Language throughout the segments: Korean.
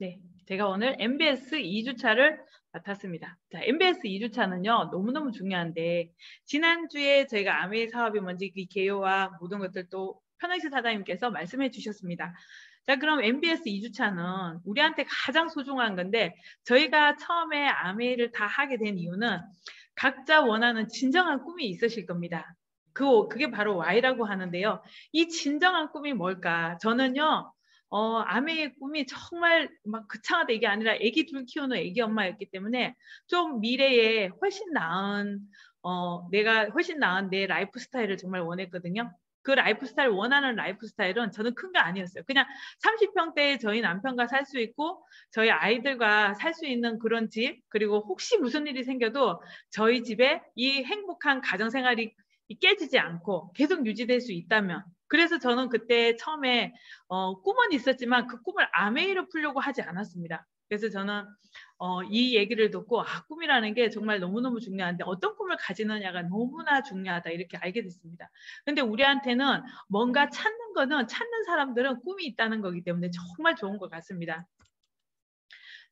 네, 제가 오늘 MBS 2주차를 맡았습니다. 자, MBS 2주차는요, 너무너무 중요한데, 지난주에 저희가 아메이 사업이 뭔지 그 개요와 모든 것들도 편의시 사장님께서 말씀해 주셨습니다. 자, 그럼 MBS 2주차는 우리한테 가장 소중한 건데, 저희가 처음에 아메이를 다 하게 된 이유는 각자 원하는 진정한 꿈이 있으실 겁니다. 그게 바로 Y라고 하는데요. 이 진정한 꿈이 뭘까? 저는요, 아메의 꿈이 정말 막 거창하다 이게 아니라 아기 둘 키우는 아기 엄마였기 때문에 좀 미래에 훨씬 나은 내가 훨씬 나은 내 라이프 스타일을 정말 원했거든요. 그 라이프 스타일 원하는 라이프 스타일은 저는 큰 거 아니었어요. 그냥 30평대에 저희 남편과 살 수 있고 저희 아이들과 살 수 있는 그런 집, 그리고 혹시 무슨 일이 생겨도 저희 집에 이 행복한 가정 생활이 깨지지 않고 계속 유지될 수 있다면, 그래서 저는 그때 처음에 꿈은 있었지만 그 꿈을 아메이로 풀려고 하지 않았습니다. 그래서 저는 이 얘기를 듣고 꿈이라는 게 정말 너무너무 중요한데 어떤 꿈을 가지느냐가 너무나 중요하다 이렇게 알게 됐습니다. 근데 우리한테는 뭔가 찾는 거는 찾는 사람들은 꿈이 있다는 거기 때문에 정말 좋은 것 같습니다.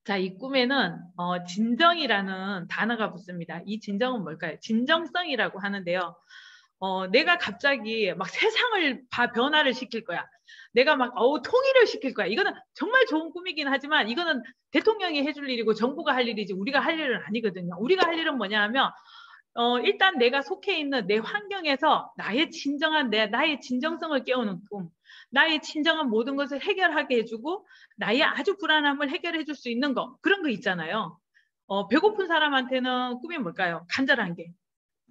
자, 이 꿈에는 진정이라는 단어가 붙습니다. 이 진정은 뭘까요? 진정성이라고 하는데요. 내가 갑자기 막 세상을 변화를 시킬 거야. 내가 막 통일을 시킬 거야. 이거는 정말 좋은 꿈이긴 하지만 이거는 대통령이 해줄 일이고 정부가 할 일이지 우리가 할 일은 아니거든요. 우리가 할 일은 뭐냐 하면 일단 내가 속해 있는 내 환경에서 나의 진정성을 깨우는 꿈, 나의 진정한 모든 것을 해결하게 해주고 나의 아주 불안함을 해결해 줄 수 있는 거, 그런 거 있잖아요. 배고픈 사람한테는 꿈이 뭘까요? 간절한 게.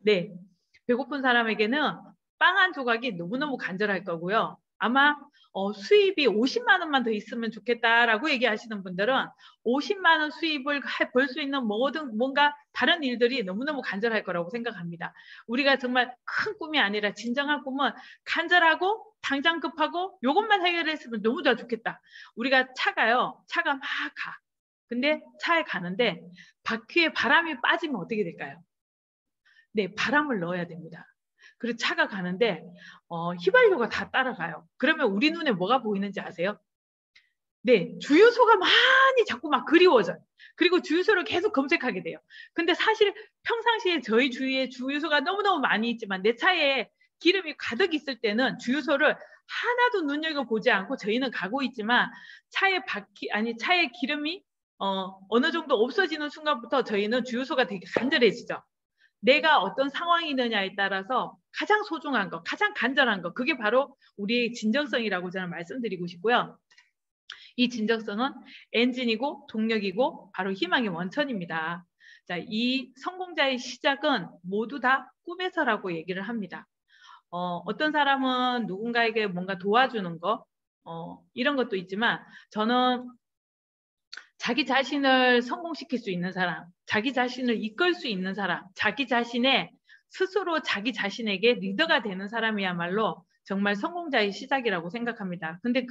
네, 배고픈 사람에게는 빵 한 조각이 너무너무 간절할 거고요. 아마 수입이 50만 원만 더 있으면 좋겠다라고 얘기하시는 분들은 50만 원 수입을 벌 수 있는 뭔가 다른 일들이 너무너무 간절할 거라고 생각합니다. 우리가 정말 큰 꿈이 아니라 진정한 꿈은 간절하고 당장 급하고 이것만 해결했으면 너무 좋겠다. 우리가 차가 막 가. 근데 차에 가는데 바퀴에 바람이 빠지면 어떻게 될까요? 네, 바람을 넣어야 됩니다. 그리고 차가 가는데 휘발유가 다 따라가요. 그러면 우리 눈에 뭐가 보이는지 아세요? 네, 주유소가 많이 자꾸 막 그리워져요. 그리고 주유소를 계속 검색하게 돼요. 근데 사실 평상시에 저희 주위에 주유소가 너무너무 많이 있지만 내 차에 기름이 가득 있을 때는 주유소를 하나도 눈여겨보지 않고 저희는 가고 있지만 차에 기름이 어느 정도 없어지는 순간부터 저희는 주유소가 되게 간절해지죠. 내가 어떤 상황이느냐에 따라서 가장 소중한 거, 가장 간절한 거, 그게 바로 우리의 진정성이라고 저는 말씀드리고 싶고요. 이 진정성은 엔진이고 동력이고 바로 희망의 원천입니다. 자, 이 성공자의 시작은 모두 다 꿈에서라고 얘기를 합니다. 어떤 사람은 누군가에게 뭔가 도와주는 거, 이런 것도 있지만 저는 자기 자신을 성공시킬 수 있는 사람, 자기 자신을 이끌 수 있는 사람, 스스로 자기 자신에게 리더가 되는 사람이야말로 정말 성공자의 시작이라고 생각합니다. 근데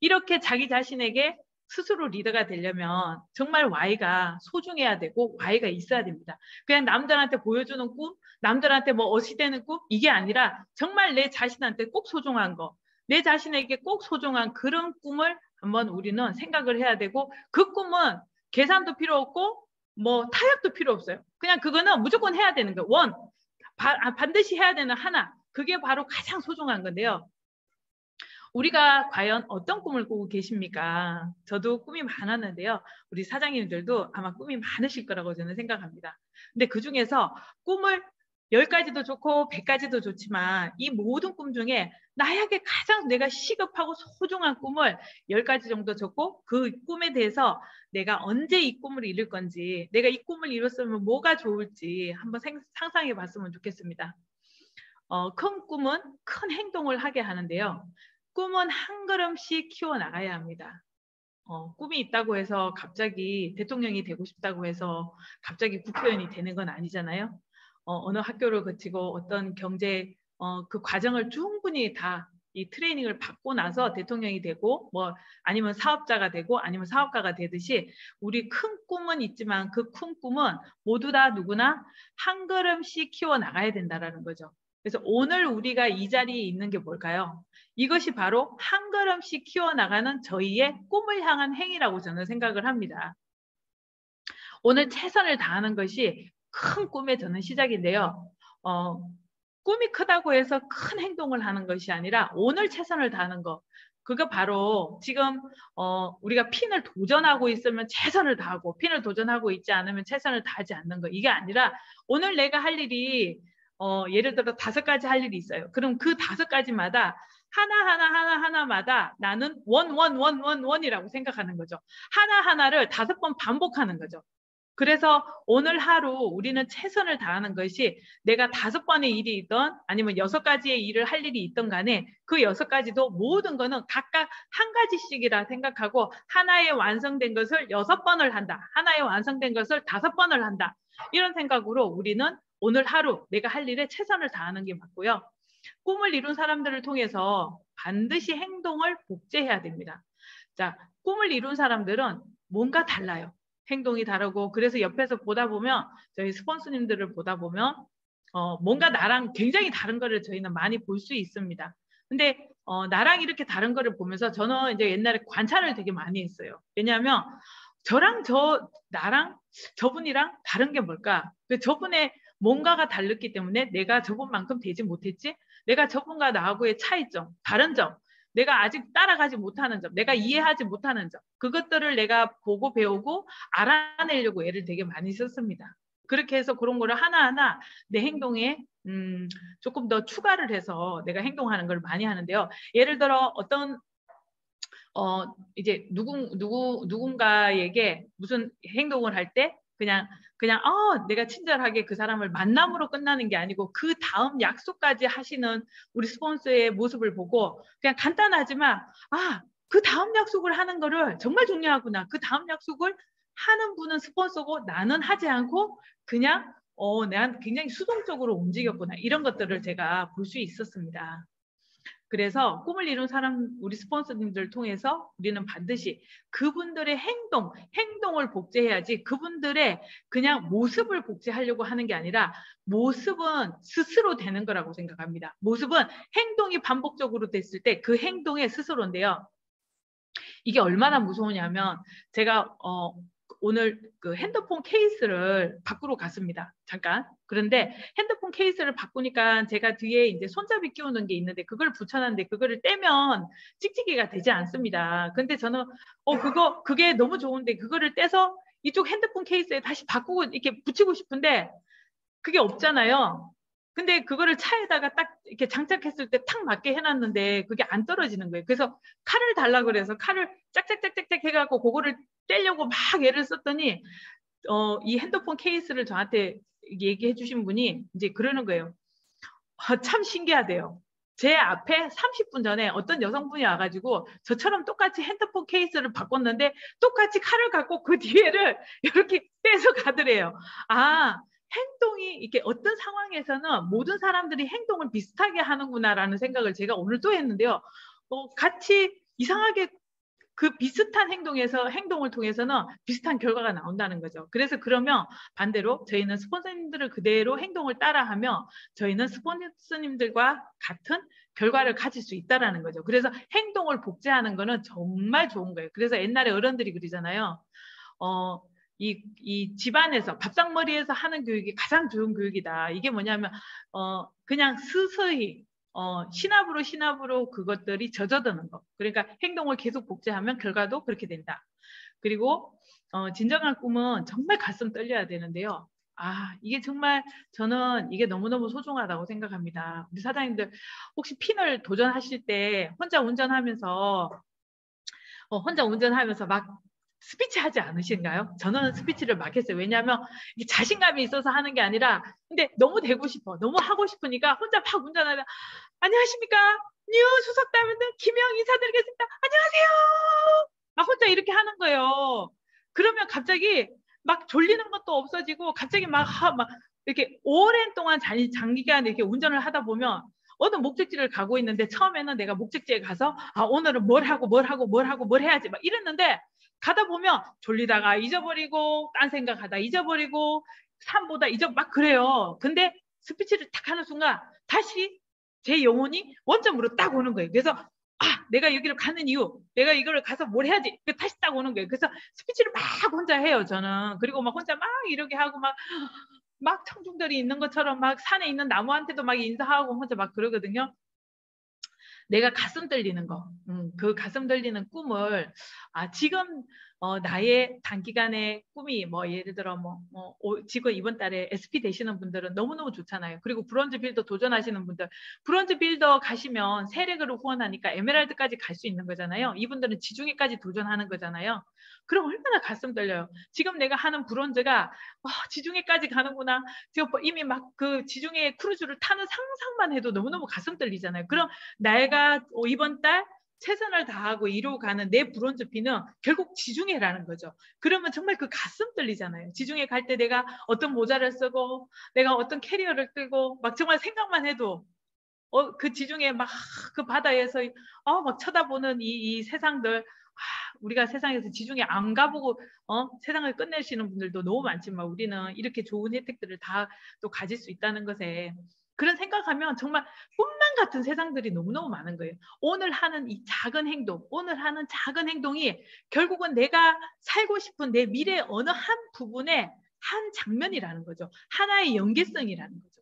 이렇게 자기 자신에게 스스로 리더가 되려면 정말 Y가 소중해야 되고 Y가 있어야 됩니다. 그냥 남들한테 보여주는 꿈, 남들한테 뭐 어시되는 꿈, 이게 아니라 정말 내 자신한테 꼭 소중한 거, 내 자신에게 꼭 소중한 그런 꿈을 한번 우리는 생각을 해야 되고, 그 꿈은 계산도 필요 없고 뭐 타협도 필요 없어요. 그냥 그거는 무조건 해야 되는 거예요. 반드시 해야 되는 하나, 그게 바로 가장 소중한 건데요. 우리가 과연 어떤 꿈을 꾸고 계십니까? 저도 꿈이 많았는데요. 우리 사장님들도 아마 꿈이 많으실 거라고 저는 생각합니다. 근데 그중에서 꿈을 10가지도 좋고 100가지도 좋지만 이 모든 꿈 중에 나에게 가장 내가 시급하고 소중한 꿈을 10가지 정도 적고 그 꿈에 대해서 내가 언제 이 꿈을 이룰 건지, 내가 이 꿈을 이뤘으면 뭐가 좋을지 한번 상상해 봤으면 좋겠습니다. 큰 꿈은 큰 행동을 하게 하는데요. 꿈은 한 걸음씩 키워나가야 합니다. 꿈이 있다고 해서 갑자기 대통령이 되고 싶다고 해서 갑자기 국회의원이 되는 건 아니잖아요. 어느 학교를 거치고 어떤 그 과정을 충분히 다 이 트레이닝을 받고 나서 대통령이 되고 뭐 아니면 사업자가 되고 아니면 사업가가 되듯이 우리 큰 꿈은 있지만 그 큰 꿈은 모두 다 누구나 한 걸음씩 키워나가야 된다라는 거죠. 그래서 오늘 우리가 이 자리에 있는 게 뭘까요? 이것이 바로 한 걸음씩 키워나가는 저희의 꿈을 향한 행위라고 저는 생각을 합니다. 오늘 최선을 다하는 것이 큰 꿈의 저는 시작인데요. 꿈이 크다고 해서 큰 행동을 하는 것이 아니라 오늘 최선을 다하는 것. 그거 바로 지금 우리가 핀을 도전하고 있으면 최선을 다하고 핀을 도전하고 있지 않으면 최선을 다하지 않는 거. 이게 아니라 오늘 내가 할 일이 예를 들어 5가지 할 일이 있어요. 그럼 그 5가지마다 하나하나마다 나는 원이라고 생각하는 거죠. 하나하나를 5번 반복하는 거죠. 그래서 오늘 하루 우리는 최선을 다하는 것이 내가 5번의 일이 있던 아니면 6가지의 일을 할 일이 있던 간에 그 6가지도 모든 거는 각각 한 가지씩이라 생각하고 하나의 완성된 것을 6번을 한다. 하나의 완성된 것을 5번을 한다. 이런 생각으로 우리는 오늘 하루 내가 할 일에 최선을 다하는 게 맞고요. 꿈을 이룬 사람들을 통해서 반드시 행동을 복제해야 됩니다. 자, 꿈을 이룬 사람들은 뭔가 달라요. 행동이 다르고 그래서 옆에서 보다 보면 저희 스폰서님들을 보다 보면 뭔가 나랑 굉장히 다른 거를 저희는 많이 볼 수 있습니다. 근데 나랑 이렇게 다른 거를 보면서 저는 이제 옛날에 관찰을 되게 많이 했어요. 왜냐하면 나랑 저분이랑 다른 게 뭘까? 저분의 뭔가가 다르기 때문에 내가 저분만큼 되지 못했지? 내가 저분과 나하고의 차이점, 다른 점, 내가 아직 따라가지 못하는 점, 내가 이해하지 못하는 점, 그것들을 내가 보고 배우고 알아내려고 애를 되게 많이 썼습니다. 그렇게 해서 그런 거를 하나하나 내 행동에 조금 더 추가를 해서 내가 행동하는 걸 많이 하는데요. 예를 들어 어떤 이제 누군가에게 무슨 행동을 할 때 그냥 내가 친절하게 그 사람을 만남으로 끝나는 게 아니고 그 다음 약속까지 하시는 우리 스폰서의 모습을 보고 그냥 간단하지만 그 다음 약속을 하는 거를 정말 중요하구나. 그 다음 약속을 하는 분은 스폰서고 나는 하지 않고 그냥 내가 굉장히 수동적으로 움직였구나. 이런 것들을 제가 볼 수 있었습니다. 그래서 꿈을 이룬 사람, 우리 스폰서님들 통해서 우리는 반드시 그분들의 행동을 복제해야지 그분들의 그냥 모습을 복제하려고 하는 게 아니라 모습은 스스로 되는 거라고 생각합니다. 모습은 행동이 반복적으로 됐을 때 그 행동의 스스로인데요. 이게 얼마나 무서우냐면 제가 오늘 그 핸드폰 케이스를 바꾸러 갔습니다. 잠깐. 그런데 핸드폰 케이스를 바꾸니까 제가 뒤에 이제 손잡이 끼우는 게 있는데 그걸 붙여놨는데 그거를 떼면 찍찍이가 되지 않습니다. 근데 저는 그게 너무 좋은데 그거를 떼서 이쪽 핸드폰 케이스에 다시 바꾸고 이렇게 붙이고 싶은데 그게 없잖아요. 근데 그거를 차에다가 딱 이렇게 장착했을 때 탁 맞게 해놨는데 그게 안 떨어지는 거예요. 그래서 칼을 달라고 그래서 칼을 짝짝짝짝짝 해갖고 그거를 떼려고 막 애를 썼더니 이 핸드폰 케이스를 저한테 얘기해 주신 분이 이제 그러는 거예요. 참 신기하대요. 제 앞에 30분 전에 어떤 여성분이 와가지고 저처럼 똑같이 핸드폰 케이스를 바꿨는데 똑같이 칼을 갖고 그 뒤에를 이렇게 떼서 가더래요. 행동이 이렇게 어떤 상황에서는 모든 사람들이 행동을 비슷하게 하는구나라는 생각을 제가 오늘 또 했는데요. 같이 이상하게 그 비슷한 행동을 통해서는 비슷한 결과가 나온다는 거죠. 그래서 그러면 반대로 저희는 스폰서님들을 그대로 행동을 따라하며 저희는 스폰서님들과 같은 결과를 가질 수 있다는 거죠. 그래서 행동을 복제하는 거는 정말 좋은 거예요. 그래서 옛날에 어른들이 그러잖아요. 이 집안에서 밥상머리에서 하는 교육이 가장 좋은 교육이다. 이게 뭐냐면 그냥 스스히 시납으로 그것들이 젖어드는 거. 그러니까 행동을 계속 복제하면 결과도 그렇게 된다. 그리고 진정한 꿈은 정말 가슴 떨려야 되는데요. 이게 정말 저는 이게 너무너무 소중하다고 생각합니다. 우리 사장님들 혹시 핀을 도전하실 때 혼자 운전하면서 막 스피치 하지 않으신가요? 저는 스피치를 막 했어요. 왜냐하면 이게 자신감이 있어서 하는 게 아니라 근데 너무 되고 싶어. 너무 하고 싶으니까 혼자 막 운전하다 안녕하십니까? 뉴 수석담임들 김영 인사드리겠습니다. 안녕하세요. 막 혼자 이렇게 하는 거예요. 그러면 갑자기 막 졸리는 것도 없어지고 갑자기 막 이렇게 오랜 동안 장기간 이렇게 운전을 하다 보면 어느 목적지를 가고 있는데 처음에는 내가 목적지에 가서 오늘은 뭘 해야지 막 이랬는데 가다 보면 졸리다가 잊어버리고 딴 생각하다 잊어버리고 막 그래요. 근데 스피치를 딱 하는 순간 다시 제 영혼이 원점으로 딱 오는 거예요. 그래서 내가 여기를 가는 이유, 내가 이거를 가서 뭘 해야지, 다시 딱 오는 거예요. 그래서 스피치를 막 혼자 해요, 저는. 그리고 막 혼자 막 이렇게 하고 막 청중들이 있는 것처럼 막 산에 있는 나무한테도 막 인사하고 혼자 막 그러거든요. 내가 가슴 떨리는 거, 그 가슴 떨리는 꿈을 지금 나의 단기간의 꿈이 뭐 예를 들어 지금 이번 달에 SP 되시는 분들은 너무너무 좋잖아요. 그리고 브론즈 빌더 도전하시는 분들, 브론즈 빌더 가시면 세력으로 후원하니까 에메랄드까지 갈 수 있는 거잖아요. 이분들은 지중해까지 도전하는 거잖아요. 그럼 얼마나 가슴 떨려요. 지금 내가 하는 브론즈가 지중해까지 가는구나. 지금 이미 막 그 지중해 크루즈를 타는 상상만 해도 너무너무 가슴 떨리잖아요. 그럼 내가 이번 달 최선을 다하고 이루어가는 내 브론즈 피는 결국 지중해라는 거죠. 그러면 정말 그 가슴 떨리잖아요. 지중해 갈 때 내가 어떤 모자를 쓰고 내가 어떤 캐리어를 끌고 막 정말 생각만 해도 그 지중해 막 그 바다에서 막 쳐다보는 이 세상들, 우리가 세상에서 지중해 안 가보고 세상을 끝내시는 분들도 너무 많지만 우리는 이렇게 좋은 혜택들을 다 또 가질 수 있다는 것에 그런 생각하면 정말 꿈만 같은 세상들이 너무너무 많은 거예요. 오늘 하는 이 작은 행동, 오늘 하는 작은 행동이 결국은 내가 살고 싶은 내 미래의 어느 한 부분의 한 장면이라는 거죠. 하나의 연계성이라는 거죠.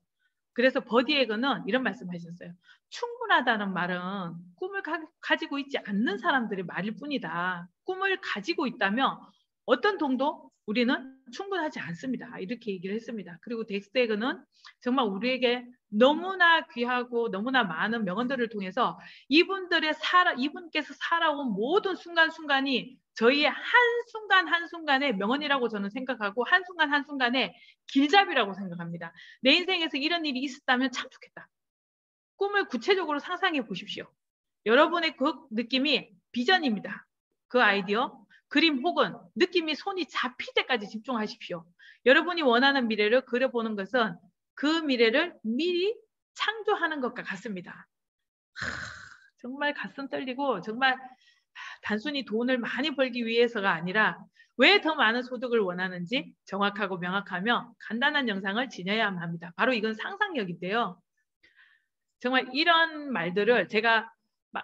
그래서 버디에그는 이런 말씀하셨어요. 충분하다는 말은 꿈을 가지고 있지 않는 사람들의 말일 뿐이다. 꿈을 가지고 있다면 어떤 돈도 우리는 충분하지 않습니다. 이렇게 얘기를 했습니다. 그리고 덱스에그는 정말 우리에게 너무나 귀하고 너무나 많은 명언들을 통해서 이분께서 살아온 모든 순간순간이 저희의 한순간 한순간의 명언이라고 저는 생각하고 한순간 한순간의 길잡이라고 생각합니다. 내 인생에서 이런 일이 있었다면 참 좋겠다. 꿈을 구체적으로 상상해 보십시오. 여러분의 그 느낌이 비전입니다. 그 아이디어, 그림 혹은 느낌이 손이 잡힐 때까지 집중하십시오. 여러분이 원하는 미래를 그려보는 것은 그 미래를 미리 창조하는 것과 같습니다. 정말 가슴 떨리고 정말 단순히 돈을 많이 벌기 위해서가 아니라 왜 더 많은 소득을 원하는지 정확하고 명확하며 간단한 영상을 지녀야만 합니다. 바로 이건 상상력인데요. 정말 이런 말들을 제가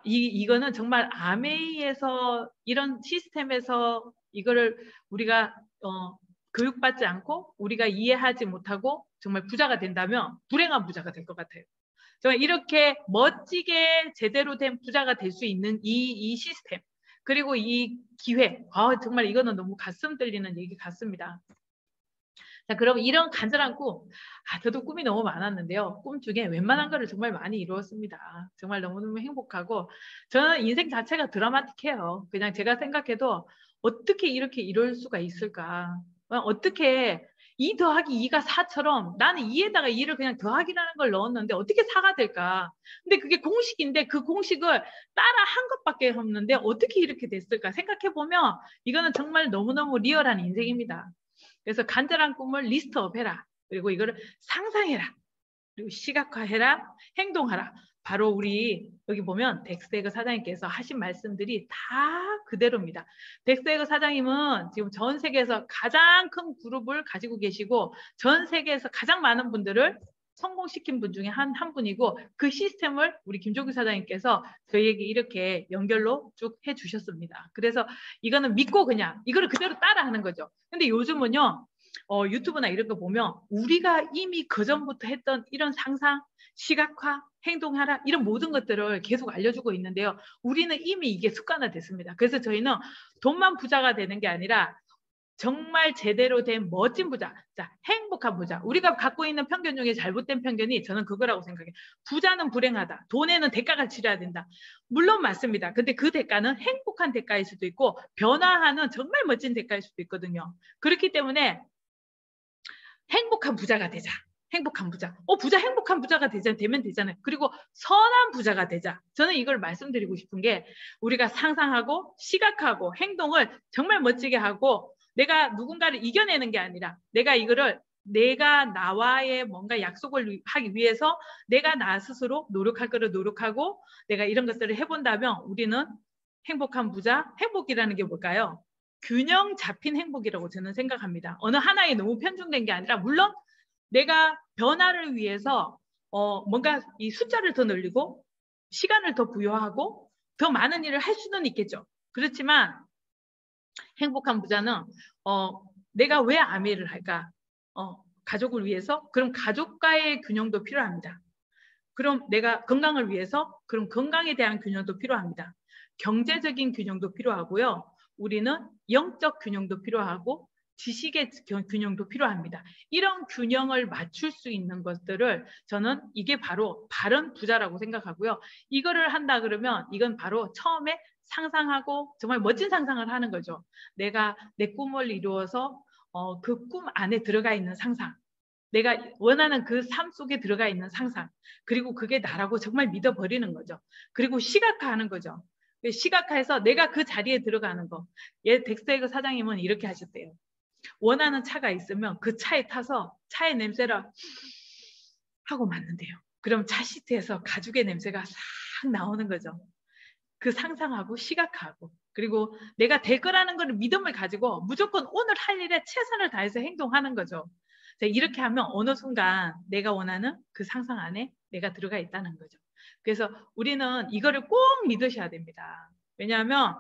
이거는 정말 아메이에서 이런 시스템에서 이거를 우리가 교육받지 않고 우리가 이해하지 못하고 정말 부자가 된다면 불행한 부자가 될 것 같아요. 정말 이렇게 멋지게 제대로 된 부자가 될 수 있는 이 시스템 그리고 이 기회 정말 이거는 너무 가슴 떨리는 얘기 같습니다. 자, 그럼 이런 간절한 꿈, 저도 꿈이 너무 많았는데요. 꿈 중에 웬만한 거를 정말 많이 이루었습니다. 정말 너무너무 행복하고 저는 인생 자체가 드라마틱해요. 그냥 제가 생각해도 어떻게 이렇게 이룰 수가 있을까? 어떻게 2 더하기 2가 4처럼 나는 2에다가 2를 그냥 더하기라는 걸 넣었는데 어떻게 4가 될까? 근데 그게 공식인데 그 공식을 따라 한 것밖에 없는데 어떻게 이렇게 됐을까? 생각해보면 이거는 정말 너무너무 리얼한 인생입니다. 그래서 간절한 꿈을 리스트업해라. 그리고 이거를 상상해라. 그리고 시각화해라. 행동하라. 바로 우리 여기 보면 덱스에그 사장님께서 하신 말씀들이 다 그대로입니다. 덱스에그 사장님은 지금 전 세계에서 가장 큰 그룹을 가지고 계시고 전 세계에서 가장 많은 분들을 성공시킨 분 중에 한 분이고 그 시스템을 우리 김종규 사장님께서 저희에게 이렇게 연결로 쭉 해주셨습니다. 그래서 이거는 믿고 그냥 이거를 그대로 따라하는 거죠. 근데 요즘은요. 유튜브나 이런 거 보면 우리가 이미 그전부터 했던 이런 상상, 시각화, 행동하라 이런 모든 것들을 계속 알려주고 있는데요. 우리는 이미 이게 습관화됐습니다. 그래서 저희는 돈만 부자가 되는 게 아니라 정말 제대로 된 멋진 부자, 자, 행복한 부자. 우리가 갖고 있는 편견 중에 잘못된 편견이 저는 그거라고 생각해요. 부자는 불행하다. 돈에는 대가가 치러야 된다. 물론 맞습니다. 근데 그 대가는 행복한 대가일 수도 있고 변화하는 정말 멋진 대가일 수도 있거든요. 그렇기 때문에 행복한 부자가 되자. 행복한 부자. 부자 행복한 부자가 되면 되잖아요. 그리고 선한 부자가 되자. 저는 이걸 말씀드리고 싶은 게 우리가 상상하고 시각하고 행동을 정말 멋지게 하고 내가 누군가를 이겨내는 게 아니라 내가 나와의 뭔가 약속을 하기 위해서 내가 나 스스로 노력할 거를 노력하고 내가 이런 것들을 해본다면 우리는 행복한 부자, 행복이라는 게 뭘까요? 균형 잡힌 행복이라고 저는 생각합니다. 어느 하나에 너무 편중된 게 아니라 물론 내가 변화를 위해서 뭔가 이 숫자를 더 늘리고 시간을 더 부여하고 더 많은 일을 할 수는 있겠죠. 그렇지만 행복한 부자는 내가 왜 아메를 할까? 가족을 위해서? 그럼 가족과의 균형도 필요합니다. 그럼 내가 건강을 위해서? 그럼 건강에 대한 균형도 필요합니다. 경제적인 균형도 필요하고요. 우리는 영적 균형도 필요하고 지식의 균형도 필요합니다. 이런 균형을 맞출 수 있는 것들을 저는 이게 바로 바른 부자라고 생각하고요. 이거를 한다 그러면 이건 바로 처음에 상상하고 정말 멋진 상상을 하는 거죠. 내가 내 꿈을 이루어서 그 꿈 안에 들어가 있는 상상. 내가 원하는 그 삶 속에 들어가 있는 상상. 그리고 그게 나라고 정말 믿어버리는 거죠. 그리고 시각화하는 거죠. 시각화해서 내가 그 자리에 들어가는 거. 덱스터에그 사장님은 이렇게 하셨대요. 원하는 차가 있으면 그 차에 타서 차의 냄새를 하고 맡는데요. 그럼 차 시트에서 가죽의 냄새가 싹 나오는 거죠. 그 상상하고 시각하고 그리고 내가 될 거라는 걸 믿음을 가지고 무조건 오늘 할 일에 최선을 다해서 행동하는 거죠. 이렇게 하면 어느 순간 내가 원하는 그 상상 안에 내가 들어가 있다는 거죠. 그래서 우리는 이거를 꼭 믿으셔야 됩니다. 왜냐하면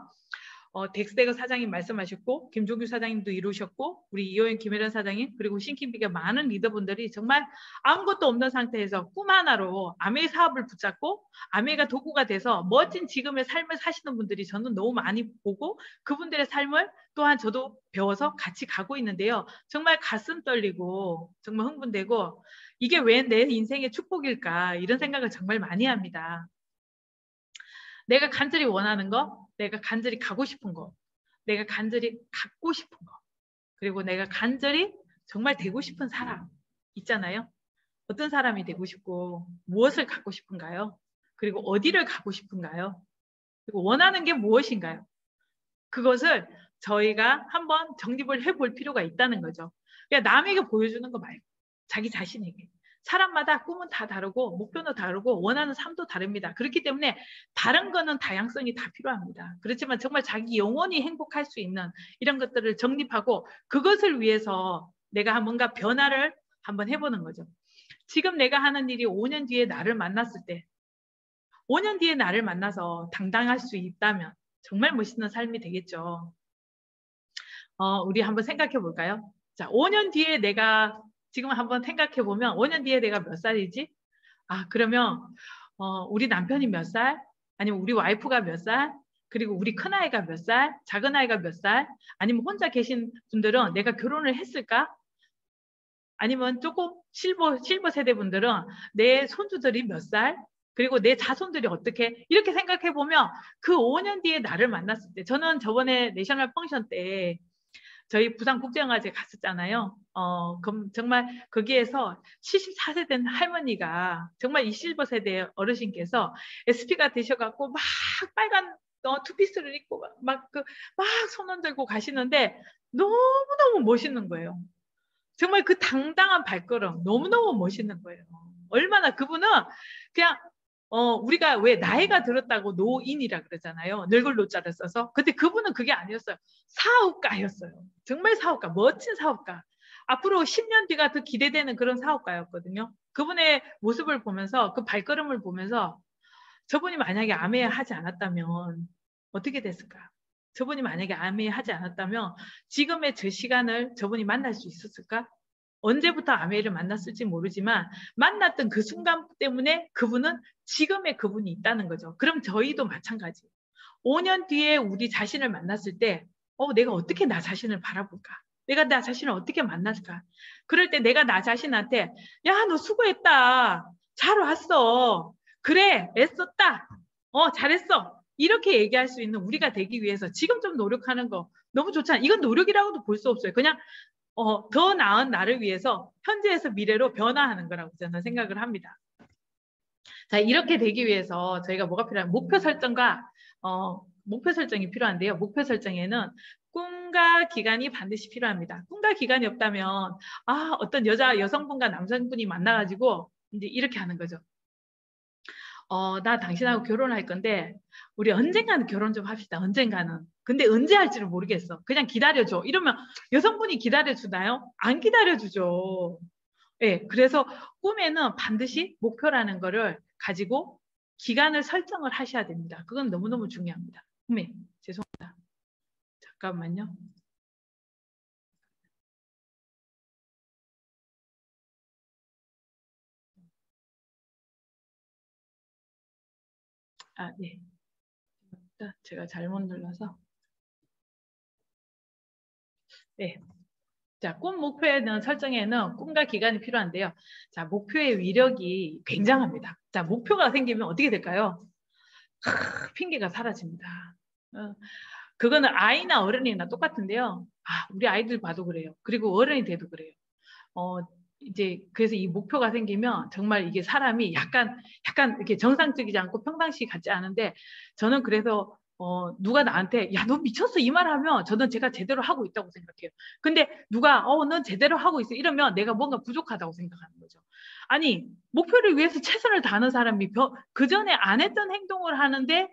덱스터에그 사장님 말씀하셨고 김종규 사장님도 이루셨고 우리 이호연 김혜련 사장님 그리고 신킴비가 많은 리더분들이 정말 아무것도 없는 상태에서 꿈 하나로 아메 사업을 붙잡고 아메가 도구가 돼서 멋진 지금의 삶을 사시는 분들이 저는 너무 많이 보고 그분들의 삶을 또한 저도 배워서 같이 가고 있는데요. 정말 가슴 떨리고 정말 흥분되고 이게 왜 내 인생의 축복일까 이런 생각을 정말 많이 합니다. 내가 간절히 원하는 거, 내가 간절히 가고 싶은 거, 내가 간절히 갖고 싶은 거, 그리고 내가 간절히 정말 되고 싶은 사람 있잖아요. 어떤 사람이 되고 싶고 무엇을 갖고 싶은가요? 그리고 어디를 가고 싶은가요? 그리고 원하는 게 무엇인가요? 그것을 저희가 한번 정립을 해볼 필요가 있다는 거죠. 그냥 남에게 보여주는 거 말고 자기 자신에게. 사람마다 꿈은 다 다르고 목표는 다르고 원하는 삶도 다릅니다. 그렇기 때문에 다른 거는 다양성이 다 필요합니다. 그렇지만 정말 자기 영원히 행복할 수 있는 이런 것들을 정립하고 그것을 위해서 내가 뭔가 변화를 한번 해보는 거죠. 지금 내가 하는 일이 5년 뒤에 나를 만났을 때 5년 뒤에 나를 만나서 당당할 수 있다면 정말 멋있는 삶이 되겠죠. 우리 한번 생각해 볼까요? 자, 5년 뒤에 내가 지금 한번 생각해 보면 5년 뒤에 내가 몇 살이지? 그러면 우리 남편이 몇 살? 아니면 우리 와이프가 몇 살? 그리고 우리 큰아이가 몇 살? 작은아이가 몇 살? 아니면 혼자 계신 분들은 내가 결혼을 했을까? 아니면 조금 실버 세대 분들은 내 손주들이 몇 살? 그리고 내 자손들이 어떻게? 이렇게 생각해 보면 그 5년 뒤에 나를 만났을 때 저는 저번에 내셔널 펑션 때 저희 부산국제영화제 갔었잖아요. 그럼 정말 거기에서 74세 된 할머니가 정말 이 실버 세대 어르신께서 SP가 되셔갖고 막 빨간 투피스를 입고 막 손을 들고 가시는데 너무너무 멋있는 거예요. 정말 그 당당한 발걸음 너무너무 멋있는 거예요. 얼마나 그분은 그냥 우리가 왜 나이가 들었다고 노인이라 그러잖아요. 늙을 노자를 써서. 근데 그분은 그게 아니었어요. 사업가였어요. 정말 사업가, 멋진 사업가. 앞으로 10년 뒤가 더 기대되는 그런 사업가였거든요. 그분의 모습을 보면서 그 발걸음을 보면서 저분이 만약에 아메 하지 않았다면 어떻게 됐을까? 저분이 만약에 아메 하지 않았다면 지금의 저 시간을 저분이 만날 수 있었을까? 언제부터 아메를 만났을지 모르지만 만났던 그 순간 때문에 그분은 지금의 그분이 있다는 거죠. 그럼 저희도 마찬가지. 5년 뒤에 우리 자신을 만났을 때 내가 어떻게 나 자신을 바라볼까? 내가 나 자신을 어떻게 만날까? 그럴 때 내가 나 자신한테 야, 너 수고했다. 잘 왔어. 그래, 애썼다. 잘했어. 이렇게 얘기할 수 있는 우리가 되기 위해서 지금 좀 노력하는 거 너무 좋잖아. 이건 노력이라고도 볼 수 없어요. 그냥 더 나은 나를 위해서 현재에서 미래로 변화하는 거라고 저는 생각을 합니다. 자, 이렇게 되기 위해서 저희가 뭐가 필요한 목표 설정과 목표 설정이 필요한데요. 목표 설정에는 꿈과 기간이 반드시 필요합니다. 꿈과 기간이 없다면 어떤 여성분과 남성분이 만나가지고 이제 이렇게 하는 거죠. 나 당신하고 결혼할 건데 우리 언젠가는 결혼 좀 합시다. 언젠가는. 근데 언제 할지를 모르겠어. 그냥 기다려줘. 이러면 여성분이 기다려주나요? 안 기다려주죠. 예, 그래서 꿈에는 반드시 목표라는 거를 가지고 기간을 설정을 하셔야 됩니다. 그건 너무너무 중요합니다. 꿈에, 죄송합니다. 잠깐만요. 아, 네. 제가 잘못 눌러서. 네. 자, 꿈 목표에는 설정에는 꿈과 기간이 필요한데요. 자, 목표의 위력이 굉장합니다. 자, 목표가 생기면 어떻게 될까요? 핑계가 사라집니다. 어, 그거는 아이나 어른이나 똑같은데요. 아, 우리 아이들 봐도 그래요. 그리고 어른이 돼도 그래요. 어, 이제 그래서 이 목표가 생기면 정말 이게 사람이 약간 이렇게 정상적이지 않고 평상시 같지 않은데 저는 그래서 누가 나한테 야, 너 미쳤어 이 말 하면 저는 제가 제대로 하고 있다고 생각해요. 근데 누가 넌 제대로 하고 있어 이러면 내가 뭔가 부족하다고 생각하는 거죠. 아니, 목표를 위해서 최선을 다하는 사람이 그 전에 안 했던 행동을 하는데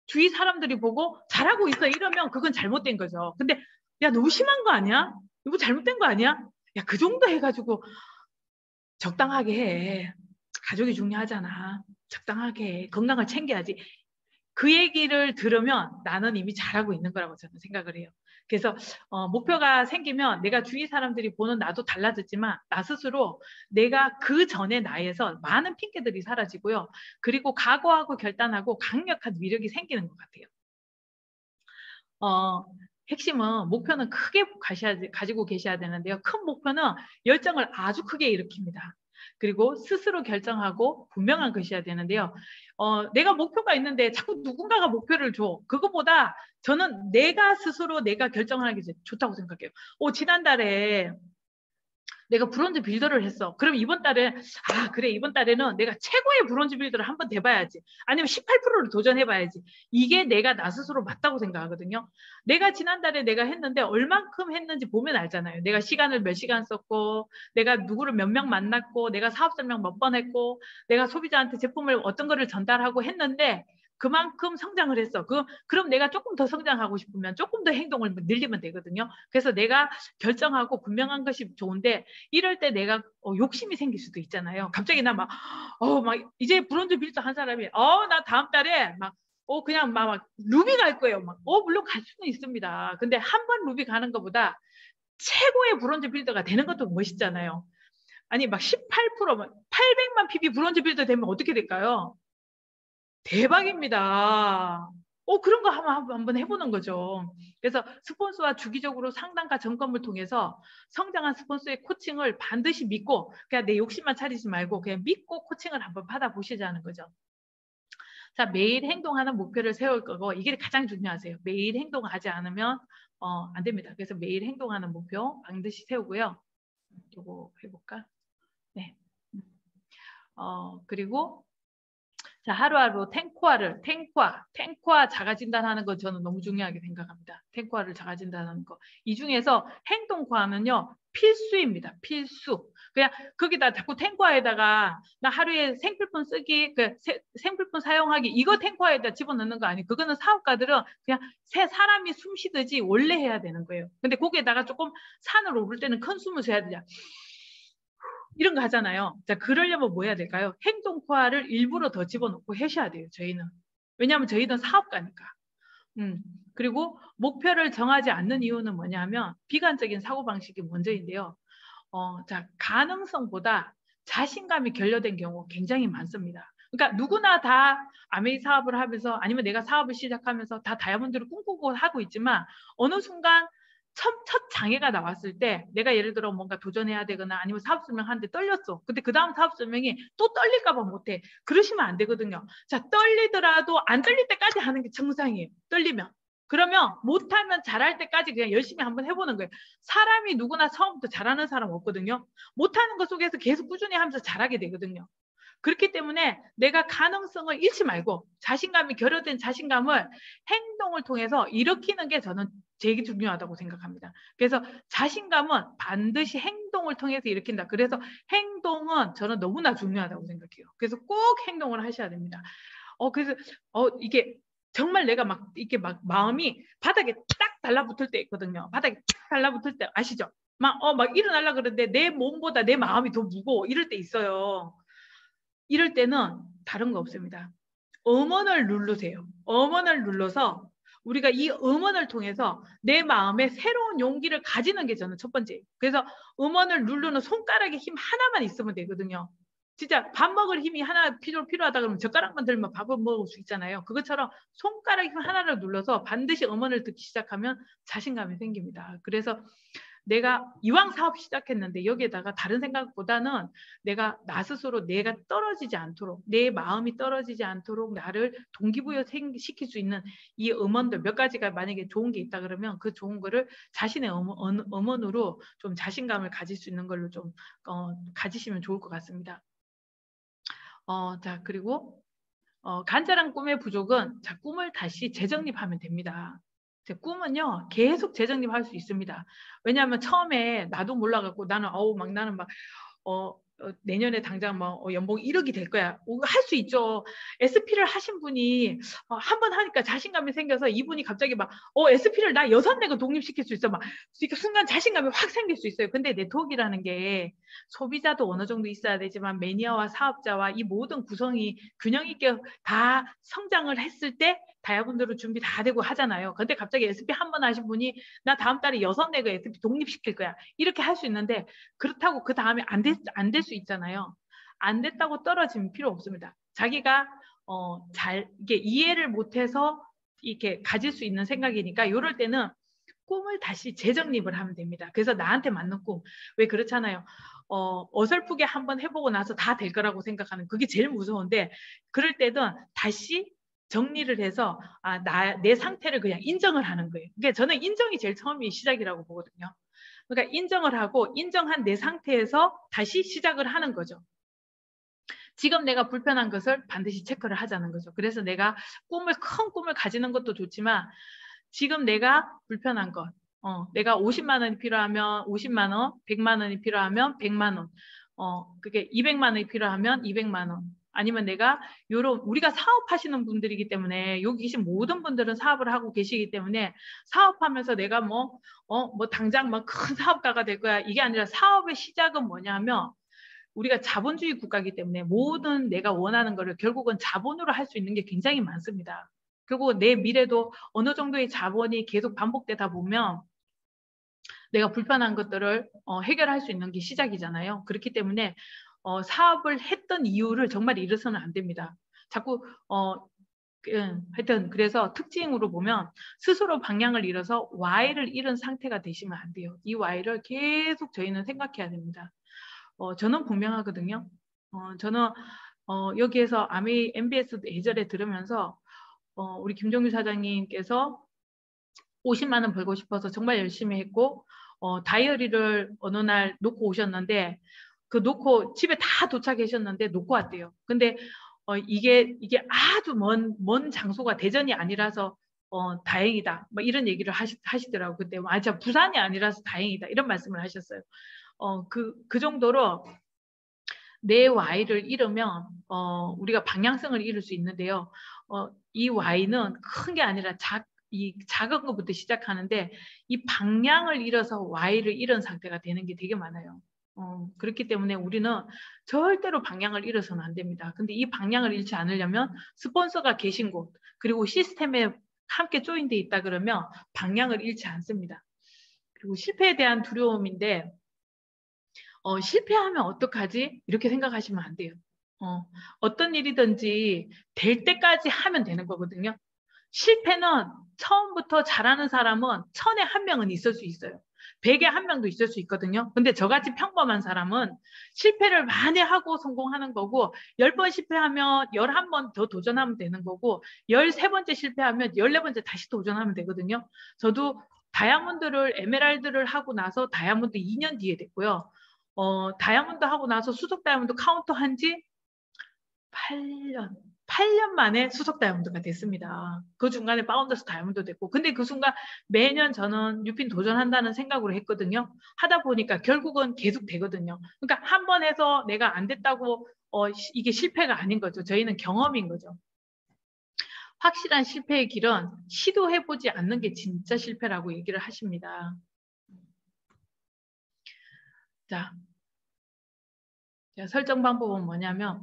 주위 사람들이 보고 잘하고 있어 이러면 그건 잘못된 거죠. 근데 야, 너무 심한 거 아니야? 이거 잘못된 거 아니야? 야, 그 정도 해가지고 적당하게 해. 가족이 중요하잖아. 적당하게 해. 건강을 챙겨야지. 그 얘기를 들으면 나는 이미 잘하고 있는 거라고 저는 생각을 해요. 그래서 목표가 생기면 내가 주위 사람들이 보는 나도 달라졌지만 나 스스로 내가 그 전의 나에서 많은 핑계들이 사라지고요. 그리고 각오하고 결단하고 강력한 위력이 생기는 것 같아요. 어, 핵심은 목표는 크게 가지고 계셔야 되는데요. 큰 목표는 열정을 아주 크게 일으킵니다. 그리고 스스로 결정하고 분명한 것이어야 되는데요. 내가 목표가 있는데 자꾸 누군가가 목표를 줘. 그것보다 저는 내가 스스로 내가 결정하는 게 좋다고 생각해요. 지난달에 내가 브론즈 빌더를 했어. 그럼 이번 달에 그래 이번 달에는 내가 최고의 브론즈 빌더를 한번 돼봐야지. 아니면 18%를 도전해봐야지. 이게 내가 나 스스로 맞다고 생각하거든요. 내가 지난달에 내가 했는데 얼만큼 했는지 보면 알잖아요. 내가 시간을 몇 시간 썼고 내가 누구를 몇 명 만났고 내가 사업 설명 몇 번 했고 내가 소비자한테 제품을 어떤 거를 전달하고 했는데 그만큼 성장을 했어. 그럼 내가 조금 더 성장하고 싶으면 조금 더 행동을 늘리면 되거든요. 그래서 내가 결정하고 분명한 것이 좋은데 이럴 때 내가 욕심이 생길 수도 있잖아요. 갑자기 나 막 이제 브론즈 빌더 한 사람이 나 다음 달에 그냥 막 루비 갈 거예요. 물론 갈 수는 있습니다. 근데 한 번 루비 가는 것보다 최고의 브론즈 빌더가 되는 것도 멋있잖아요. 아니 막 18%, 800만 PB 브론즈 빌더 되면 어떻게 될까요? 대박입니다. 그런 거 한번 해보는 거죠. 그래서 스폰서와 주기적으로 상담과 점검을 통해서 성장한 스폰서의 코칭을 반드시 믿고 그냥 내 욕심만 차리지 말고 그냥 믿고 코칭을 한번 받아보시자는 거죠. 자, 매일 행동하는 목표를 세울 거고 이게 가장 중요하세요. 매일 행동하지 않으면 안 됩니다. 그래서 매일 행동하는 목표 반드시 세우고요. 이거 해볼까? 네. 그리고 자, 하루하루 탱코화 자가진단하는 거 저는 너무 중요하게 생각합니다. 탱코화를 자가진단하는 거. 이 중에서 행동코화는요, 필수입니다. 필수. 그냥 거기다 자꾸 탱코화에다가 나 하루에 생필품 쓰기, 생필품 사용하기 이거 탱코화에다 집어넣는 거 아니에요. 그거는 사업가들은 그냥 새 사람이 숨 쉬듯이 원래 해야 되는 거예요. 근데 거기에다가 조금 산을 오를 때는 큰 숨을 쉬어야 되냐. 이런 거 하잖아요. 자, 그러려면 뭐 해야 될까요? 행동코어를 일부러 더 집어넣고 하셔야 돼요, 저희는. 왜냐하면 저희는 사업가니까. 그리고 목표를 정하지 않는 이유는 뭐냐면 비관적인 사고방식이 먼저인데요. 자, 가능성보다 자신감이 결여된 경우 굉장히 많습니다. 그러니까 누구나 다 아메이 사업을 하면서 아니면 내가 사업을 시작하면서 다 다이아몬드를 꿈꾸고 하고 있지만 어느 순간 첫 장애가 나왔을 때 내가 예를 들어 뭔가 도전해야 되거나 아니면 사업 설명하는데 떨렸어. 근데 그 다음 사업 설명이 또 떨릴까 봐 못해. 그러시면 안 되거든요. 자, 떨리더라도 안 떨릴 때까지 하는 게 정상이에요. 떨리면. 그러면 못하면 잘할 때까지 그냥 열심히 한번 해보는 거예요. 사람이 누구나 처음부터 잘하는 사람 없거든요. 못하는 것 속에서 계속 꾸준히 하면서 잘하게 되거든요. 그렇기 때문에 내가 가능성을 잃지 말고 자신감이 결여된 자신감을 행동을 통해서 일으키는 게 저는 되게 중요하다고 생각합니다. 그래서 자신감은 반드시 행동을 통해서 일으킨다. 그래서 행동은 저는 너무나 중요하다고 생각해요. 그래서 꼭 행동을 하셔야 됩니다. 그래서 이게 정말 내가 이렇게 마음이 바닥에 딱 달라붙을 때 있거든요. 바닥에 딱 달라붙을 때 아시죠? 막 일어나려고 그러는데 내 몸보다 내 마음이 더 무거워. 이럴 때 있어요. 이럴 때는 다른 거 없습니다. 음원을 누르세요. 음원을 눌러서 우리가 이 음원을 통해서 내 마음에 새로운 용기를 가지는 게 저는 첫 번째. 그래서 음원을 누르는 손가락에 힘 하나만 있으면 되거든요. 진짜 밥 먹을 힘이 하나 필요하다 그러면 젓가락만 들면 밥을 먹을 수 있잖아요. 그것처럼 손가락 힘 하나를 눌러서 반드시 음원을 듣기 시작하면 자신감이 생깁니다. 그래서 내가 이왕 사업 시작했는데 여기에다가 다른 생각보다는 내가 나 스스로 내가 떨어지지 않도록 내 마음이 떨어지지 않도록 나를 동기부여 시킬 수 있는 이 음원들 몇 가지가 만약에 좋은 게 있다 그러면 그 좋은 거를 자신의 음원으로 좀 자신감을 가질 수 있는 걸로 좀 가지시면 좋을 것 같습니다. 자 그리고 간절한 꿈의 부족은 자 꿈을 다시 재정립하면 됩니다. 꿈은요 계속 재정립할 수 있습니다. 왜냐하면 처음에 나도 몰라갖고 나는 나는 막 내년에 당장 연봉 1억이 될 거야. 할 수 있죠. SP를 하신 분이 한 번 하니까 자신감이 생겨서 이분이 갑자기 SP를 나 6내고 독립시킬 수 있어. 그러니까 순간 자신감이 확 생길 수 있어요. 근데 네트워크라는 게 소비자도 어느 정도 있어야 되지만 매니아와 사업자와 이 모든 구성이 균형 있게 다 성장을 했을 때 다이아몬드로 준비 다 되고 하잖아요. 근데 갑자기 SP 한 번 하신 분이 나 다음 달에 6내고 SP 독립시킬 거야. 이렇게 할 수 있는데 그렇다고 그 다음에 안 될 수 있잖아요. 안 됐다고 떨어지면 필요 없습니다. 자기가 이게 이해를 못해서 이렇게 가질 수 있는 생각이니까 이럴 때는 꿈을 다시 재정립을 하면 됩니다. 그래서 나한테 맞는 꿈. 왜 그렇잖아요. 어설프게 한번 해보고 나서 다 될 거라고 생각하는 그게 제일 무서운데 그럴 때는 다시 정리를 해서 내 상태를 그냥 인정을 하는 거예요. 그러니까 저는 인정이 제일 처음이 시작이라고 보거든요. 그러니까 인정을 하고 인정한 내 상태에서 다시 시작을 하는 거죠. 지금 내가 불편한 것을 반드시 체크를 하자는 거죠. 그래서 내가 큰 꿈을 가지는 것도 좋지만 지금 내가 불편한 것, 내가 50만 원이 필요하면 50만 원, 100만 원이 필요하면 100만 원, 그게 200만 원이 필요하면 200만 원. 아니면 내가 우리가 사업하시는 분들이기 때문에 여기 계신 모든 분들은 사업을 하고 계시기 때문에 사업하면서 내가 당장 큰 사업가가 될 거야. 이게 아니라 사업의 시작은 뭐냐면 우리가 자본주의 국가이기 때문에 모든 내가 원하는 거를 결국은 자본으로 할 수 있는 게 굉장히 많습니다. 그리고 내 미래도 어느 정도의 자본이 계속 반복되다 보면 내가 불편한 것들을 해결할 수 있는 게 시작이잖아요. 그렇기 때문에 사업을 했던 이유를 정말 잃어서는 안 됩니다. 자꾸 하여튼 그래서 특징으로 보면 스스로 방향을 잃어서 Y를 잃은 상태가 되시면 안 돼요. 이 Y를 계속 저희는 생각해야 됩니다. 저는 분명하거든요. 저는 여기에서 MBS 예전에 들으면서 우리 김종규 사장님께서 50만 원 벌고 싶어서 정말 열심히 했고 다이어리를 어느 날 놓고 오셨는데 그 놓고 집에 다 도착하셨는데 놓고 왔대요. 근데 이게 아주 먼 장소가 대전이 아니라서 다행이다. 이런 얘기를 하시더라고요. 그때 저 부산이 아니라서 다행이다. 이런 말씀을 하셨어요. 그 정도로 내 Y를 잃으면 우리가 방향성을 잃을 수 있는데요. 이 Y는 큰 게 아니라 이 작은 것부터 시작하는데 이 방향을 잃어서 Y를 잃은 상태가 되는 게 되게 많아요. 그렇기 때문에 우리는 절대로 방향을 잃어서는 안 됩니다. 근데 이 방향을 잃지 않으려면 스폰서가 계신 곳 그리고 시스템에 함께 조인돼 있다 그러면 방향을 잃지 않습니다. 그리고 실패에 대한 두려움인데 실패하면 어떡하지? 이렇게 생각하시면 안 돼요. 어떤 일이든지 될 때까지 하면 되는 거거든요. 실패는 처음부터 잘하는 사람은 1000에 1명은 있을 수 있어요. 100에 1명도 있을 수 있거든요. 근데 저같이 평범한 사람은 실패를 많이 하고 성공하는 거고 10번 실패하면 11번 더 도전하면 되는 거고 13번째 실패하면 14번째 다시 도전하면 되거든요. 저도 에메랄드를 하고 나서 다이아몬드 2년 뒤에 됐고요. 다이아몬드 하고 나서 수석 다이아몬드 카운터 한지 8년 만에 수석 다이아몬드가 됐습니다. 그 중간에 파운더스 다이아몬드 됐고 근데 그 순간 매년 저는 뉴핀 도전한다는 생각으로 했거든요. 하다 보니까 결국은 계속 되거든요. 그러니까 한 번 해서 내가 안 됐다고 이게 실패가 아닌 거죠. 저희는 경험인 거죠. 확실한 실패의 길은 시도해보지 않는 게 진짜 실패라고 얘기를 하십니다. 자, 설정 방법은 뭐냐면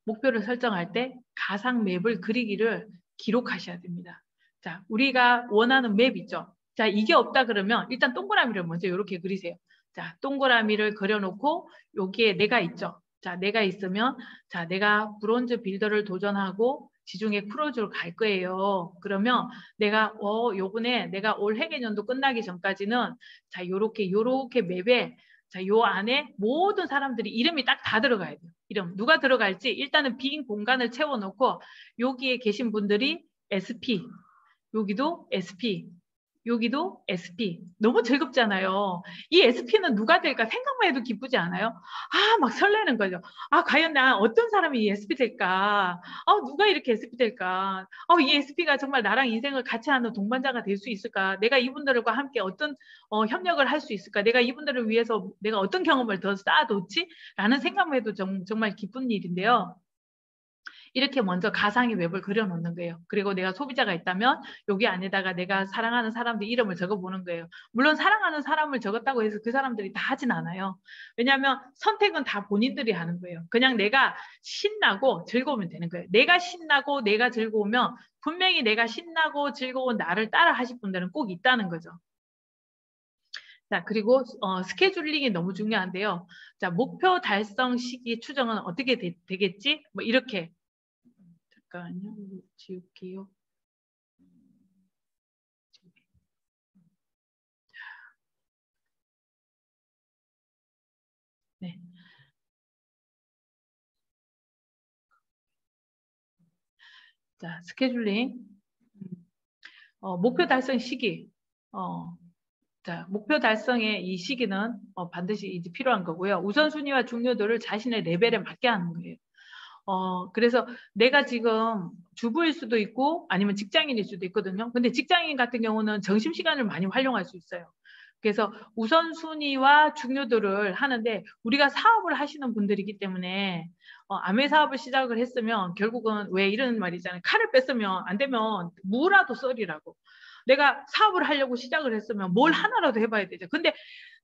목표를 설정할 때 가상 맵을 그리기를 기록하셔야 됩니다. 자, 우리가 원하는 맵 있죠? 자, 이게 없다 그러면 일단 동그라미를 먼저 이렇게 그리세요. 자, 동그라미를 그려놓고 여기에 내가 있죠? 자, 내가 있으면 자, 내가 브론즈 빌더를 도전하고 지중해 크루즈로 갈 거예요. 그러면 내가 요번에 내가 올 회계년도 끝나기 전까지는 자, 요렇게 맵에 자, 요 안에 모든 사람들이 이름이 딱 다 들어가야 돼요. 이름 누가 들어갈지 일단은 빈 공간을 채워놓고 여기에 계신 분들이 SP, 여기도 SP, 여기도 SP. 너무 즐겁잖아요. 이 SP는 누가 될까 생각만 해도 기쁘지 않아요? 아, 막 설레는 거죠. 아, 과연 나 어떤 사람이 이 SP 될까? 누가 이렇게 SP 될까? 이 SP가 정말 나랑 인생을 같이 하는 동반자가 될 수 있을까? 내가 이분들과 함께 어떤 협력을 할 수 있을까? 내가 이분들을 위해서 내가 어떤 경험을 더 쌓아뒀지? 라는 생각만 해도 정말 기쁜 일인데요. 이렇게 먼저 가상의 웹을 그려놓는 거예요. 그리고 내가 소비자가 있다면 여기 안에다가 내가 사랑하는 사람들 이름을 적어보는 거예요. 물론 사랑하는 사람을 적었다고 해서 그 사람들이 다 하진 않아요. 왜냐하면 선택은 다 본인들이 하는 거예요. 그냥 내가 신나고 즐거우면 되는 거예요. 내가 신나고 내가 즐거우면 분명히 내가 신나고 즐거운 나를 따라 하실 분들은 꼭 있다는 거죠. 자, 그리고 스케줄링이 너무 중요한데요. 자, 목표 달성 시기 추정은 어떻게 되겠지? 뭐 이렇게 잠깐요. 지울게요. 네. 자, 스케줄링. 목표 달성 시기. 자, 목표 달성의 이 시기는 반드시 이제 필요한 거고요. 우선순위와 중요도를 자신의 레벨에 맞게 하는 거예요. 그래서 내가 지금 주부일 수도 있고 아니면 직장인일 수도 있거든요. 근데 직장인 같은 경우는 점심시간을 많이 활용할 수 있어요. 그래서 우선순위와 중요도를 하는데 우리가 사업을 하시는 분들이기 때문에 아메 사업을 시작을 했으면 결국은 왜 이런 말이 있잖아요. 칼을 뺐으면 안 되면 무라도 썰이라고. 내가 사업을 하려고 시작을 했으면 뭘 하나라도 해봐야 되죠. 근데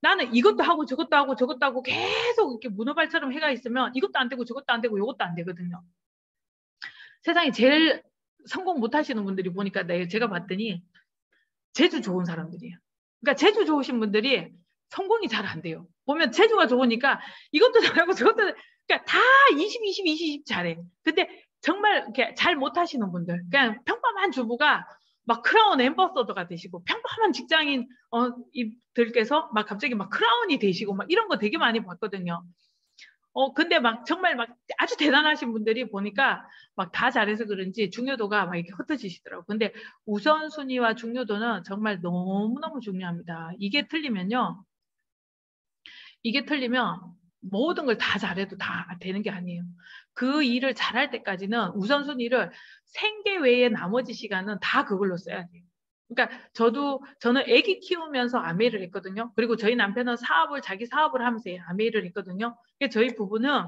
나는 이것도 하고 저것도 하고 저것도 하고 계속 이렇게 문어발처럼 해가 있으면 이것도 안 되고 저것도 안 되고 이것도 안 되거든요. 세상에 제일 성공 못 하시는 분들이 보니까 제가 봤더니 재주 좋은 사람들이에요. 그러니까 재주 좋으신 분들이 성공이 잘 안 돼요. 보면 재주가 좋으니까 이것도 잘하고 저것도 그러니까 다 20 잘해. 근데 정말 이렇게 잘 못하시는 분들 그냥 평범한 주부가 막 크라운 앰버서더가 되시고 평범한 직장인 들께서 막 갑자기 막 크라운이 되시고 막 이런 거 되게 많이 봤거든요. 근데 막 정말 막 아주 대단하신 분들이 보니까 막 다 잘해서 그런지 중요도가 막 이렇게 흩어지시더라고요. 근데 우선순위와 중요도는 정말 너무너무 중요합니다. 이게 틀리면 모든 걸 다 잘해도 다 되는 게 아니에요. 그 일을 잘할 때까지는 우선순위를 생계 외의 나머지 시간은 다 그걸로 써야 돼요. 그러니까 저는 아기 키우면서 아메를 했거든요. 그리고 저희 남편은 자기 사업을 하면서 아메를 했거든요. 저희 부부는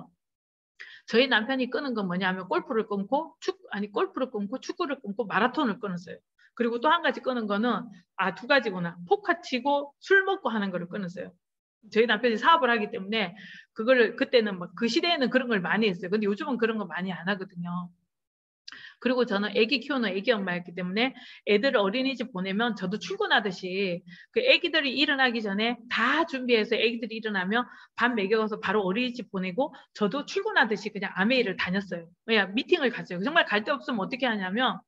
저희 남편이 끄는 건 뭐냐면 골프를 끊고 축구를 끊고 마라톤을 끊었어요. 그리고 또 한 가지 끄는 거는 두 가지구나. 포카 치고 술 먹고 하는 거를 끊었어요. 저희 남편이 사업을 하기 때문에 그때는 막 그 시대에는 그런 걸 많이 했어요. 근데 요즘은 그런 거 많이 안 하거든요. 그리고 저는 아기 키우는 아기 엄마였기 때문에 애들 어린이집 보내면 저도 출근하듯이 그 아기들이 일어나기 전에 다 준비해서 아기들이 일어나면 밥 먹여서 바로 어린이집 보내고 저도 출근하듯이 그냥 아메이를 다녔어요. 그냥 미팅을 갔어요. 정말 갈 데 없으면 어떻게 하냐면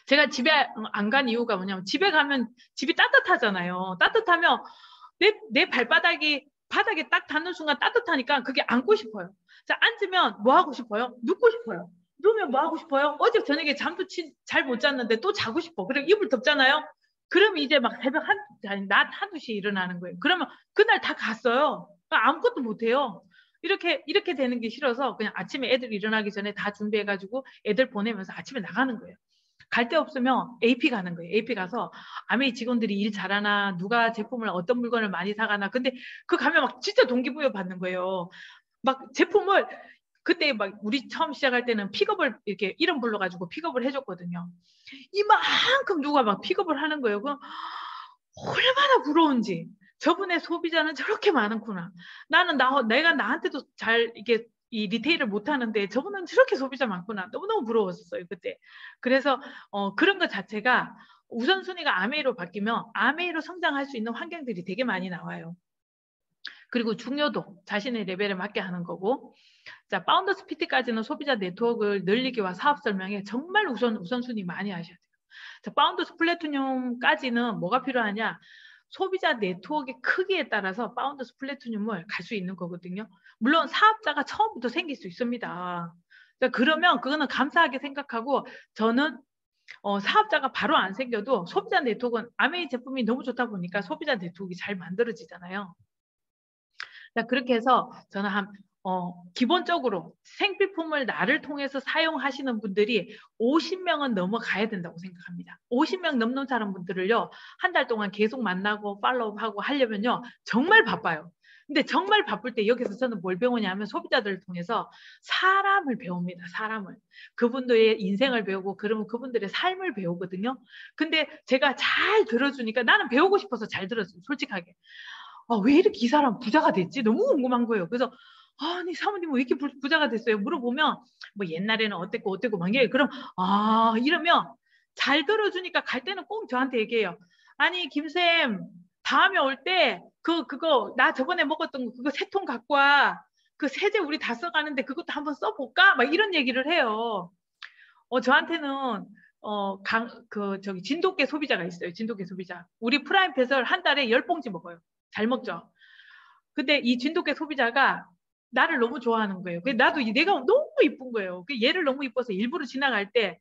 제가 집에 안 간 이유가 뭐냐면 집에 가면 집이 따뜻하잖아요. 따뜻하면 내 발바닥이 바닥에 딱 닿는 순간 따뜻하니까 그게 안고 싶어요. 자, 앉으면 뭐 하고 싶어요? 눕고 싶어요. 누우면 뭐 하고 싶어요? 어제 저녁에 잠도 잘 못 잤는데 또 자고 싶어. 그리고 이불 덮잖아요. 그러면 이제 막 새벽 낮 1~2시에 일어나는 거예요. 그러면 그날 다 갔어요. 아무것도 못 해요. 이렇게 되는 게 싫어서 그냥 아침에 애들 일어나기 전에 다 준비해가지고 애들 보내면서 아침에 나가는 거예요. 갈 데 없으면 AP 가는 거예요. AP 가서 아메이 직원들이 일 잘하나 누가 제품을 어떤 물건을 많이 사가나 근데 그 가면 막 진짜 동기부여 받는 거예요. 막 제품을 그때 막 우리 처음 시작할 때는 픽업을 이렇게 이름 불러가지고 픽업을 해줬거든요. 이만큼 누가 막 픽업을 하는 거예요. 그럼 얼마나 부러운지. 저분의 소비자는 저렇게 많구나. 내가 나한테도 잘 이게 이 리테일을 못하는데 저분은 저렇게 소비자 많구나. 너무너무 부러웠었어요 그때. 그래서 그런 것 자체가 우선순위가 아메이로 바뀌면 아메이로 성장할 수 있는 환경들이 되게 많이 나와요. 그리고 중요도 자신의 레벨에 맞게 하는 거고. 자, 파운더스 PT까지는 소비자 네트워크를 늘리기와 사업 설명에 정말 우선순위 많이 하셔야 돼요. 자, 파운더스 플래티늄까지는 뭐가 필요하냐? 소비자 네트워크의 크기에 따라서 파운더스 플래티늄을 갈 수 있는 거거든요. 물론 사업자가 처음부터 생길 수 있습니다. 그러면 그거는 감사하게 생각하고 저는 사업자가 바로 안 생겨도 소비자 네트워크는 아메이 제품이 너무 좋다 보니까 소비자 네트워크가 잘 만들어지잖아요. 자, 그렇게 해서 저는 기본적으로 생필품을 나를 통해서 사용하시는 분들이 50명은 넘어가야 된다고 생각합니다. 50명 넘는 사람분들을요, 한 달 동안 계속 만나고 팔로우하고 하려면요, 정말 바빠요. 근데 정말 바쁠 때 여기서 저는 뭘 배우냐면 소비자들을 통해서 사람을 배웁니다. 사람을. 그분들의 인생을 배우고 그러면 그분들의 삶을 배우거든요. 근데 제가 잘 들어주니까 나는 배우고 싶어서 잘 들었어요. 솔직하게. 왜 이렇게 이 사람 부자가 됐지? 너무 궁금한 거예요. 그래서 아니 사모님 왜 이렇게 부자가 됐어요? 물어보면 뭐 옛날에는 어땠고 막 이래. 그럼 이러면 잘 들어주니까 갈 때는 꼭 저한테 얘기해요. 아니 김쌤 다음에 올 때 그거 나 저번에 먹었던 거 그거 3통 갖고 와. 그 세제 우리 다 써가는데 그것도 한번 써볼까? 막 이런 얘기를 해요. 저한테는 저기 진돗개 소비자가 있어요. 진돗개 소비자. 우리 프라임펫을 한 달에 10봉지 먹어요. 잘 먹죠. 근데 이 진돗개 소비자가 나를 너무 좋아하는 거예요. 나도 내가 너무 이쁜 거예요. 얘를 너무 이뻐서 일부러 지나갈 때,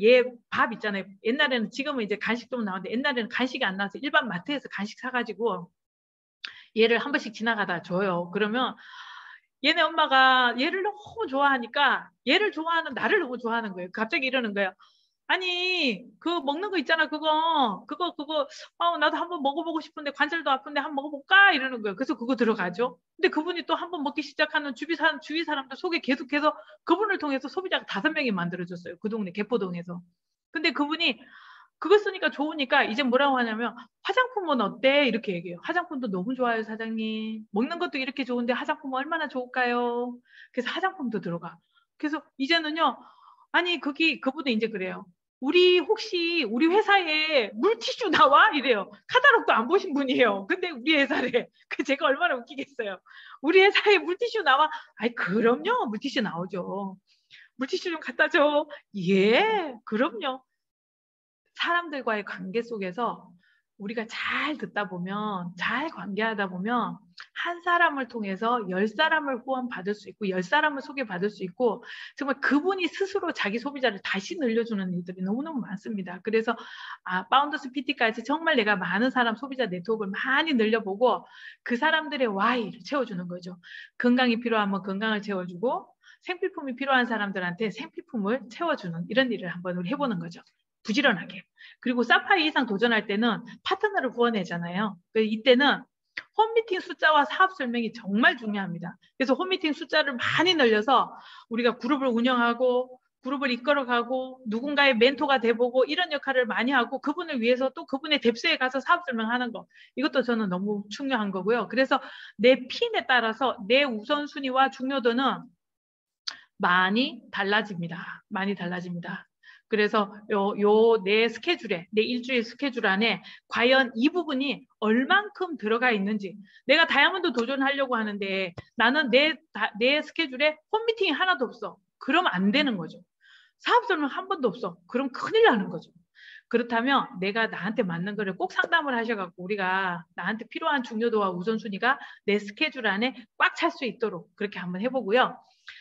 얘 밥 있잖아요. 옛날에는 지금은 이제 간식도 나오는데 옛날에는 간식이 안 나와서 일반 마트에서 간식 사가지고 얘를 한 번씩 지나가다 줘요. 그러면 얘네 엄마가 얘를 너무 좋아하니까 얘를 좋아하는 나를 너무 좋아하는 거예요. 갑자기 이러는 거예요. 아니 그 먹는 거 있잖아 그거 나도 한번 먹어보고 싶은데 관절도 아픈데 한번 먹어볼까 이러는 거예요. 그래서 그거 들어가죠. 근데 그분이 또 한번 먹기 시작하는 주위 사람들 속에 계속해서 그분을 통해서 소비자가 5명이 만들어졌어요. 그 동네 개포동에서. 근데 그분이 그거 쓰니까 좋으니까 이제 뭐라고 하냐면 화장품은 어때? 이렇게 얘기해요. 화장품도 너무 좋아요 사장님. 먹는 것도 이렇게 좋은데 화장품은 얼마나 좋을까요? 그래서 화장품도 들어가. 그래서 이제는요. 아니 그분은 이제 그래요. 혹시 우리 회사에 물티슈 나와? 이래요. 카탈로그도 안 보신 분이에요. 근데 우리 회사래. 제가 얼마나 웃기겠어요. 우리 회사에 물티슈 나와? 아이 그럼요. 물티슈 나오죠. 물티슈 좀 갖다 줘. 예, 그럼요. 사람들과의 관계 속에서 우리가 잘 듣다 보면, 잘 관계하다 보면 한 사람을 통해서 10사람을 후원받을 수 있고 10사람을 소개받을 수 있고 정말 그분이 스스로 자기 소비자를 다시 늘려주는 일들이 너무너무 많습니다. 그래서 파운더스 PT까지 정말 내가 많은 사람 소비자 네트워크를 많이 늘려보고 그 사람들의 Y를 채워주는 거죠. 건강이 필요하면 건강을 채워주고 생필품이 필요한 사람들한테 생필품을 채워주는 이런 일을 한번 우리 해보는 거죠. 부지런하게. 그리고 사파이 이상 도전할 때는 파트너를 구원하잖아요. 이때는 홈미팅 숫자와 사업 설명이 정말 중요합니다. 그래서 홈미팅 숫자를 많이 늘려서 우리가 그룹을 운영하고 그룹을 이끌어가고 누군가의 멘토가 돼보고 이런 역할을 많이 하고 그분을 위해서 또 그분의 뎁스에 가서 사업 설명하는 거 이것도 저는 너무 중요한 거고요. 그래서 내 핀에 따라서 내 우선순위와 중요도는 많이 달라집니다. 많이 달라집니다. 그래서 내 스케줄에, 내 일주일 스케줄 안에 과연 이 부분이 얼만큼 들어가 있는지 내가 다이아몬드 도전하려고 하는데 나는 내 스케줄에 홈미팅이 하나도 없어. 그럼 안 되는 거죠. 사업 설명 한 번도 없어. 그럼 큰일 나는 거죠. 그렇다면 내가 나한테 맞는 거를 꼭 상담을 하셔갖고 우리가 나한테 필요한 중요도와 우선순위가 내 스케줄 안에 꽉 찰 수 있도록 그렇게 한번 해보고요.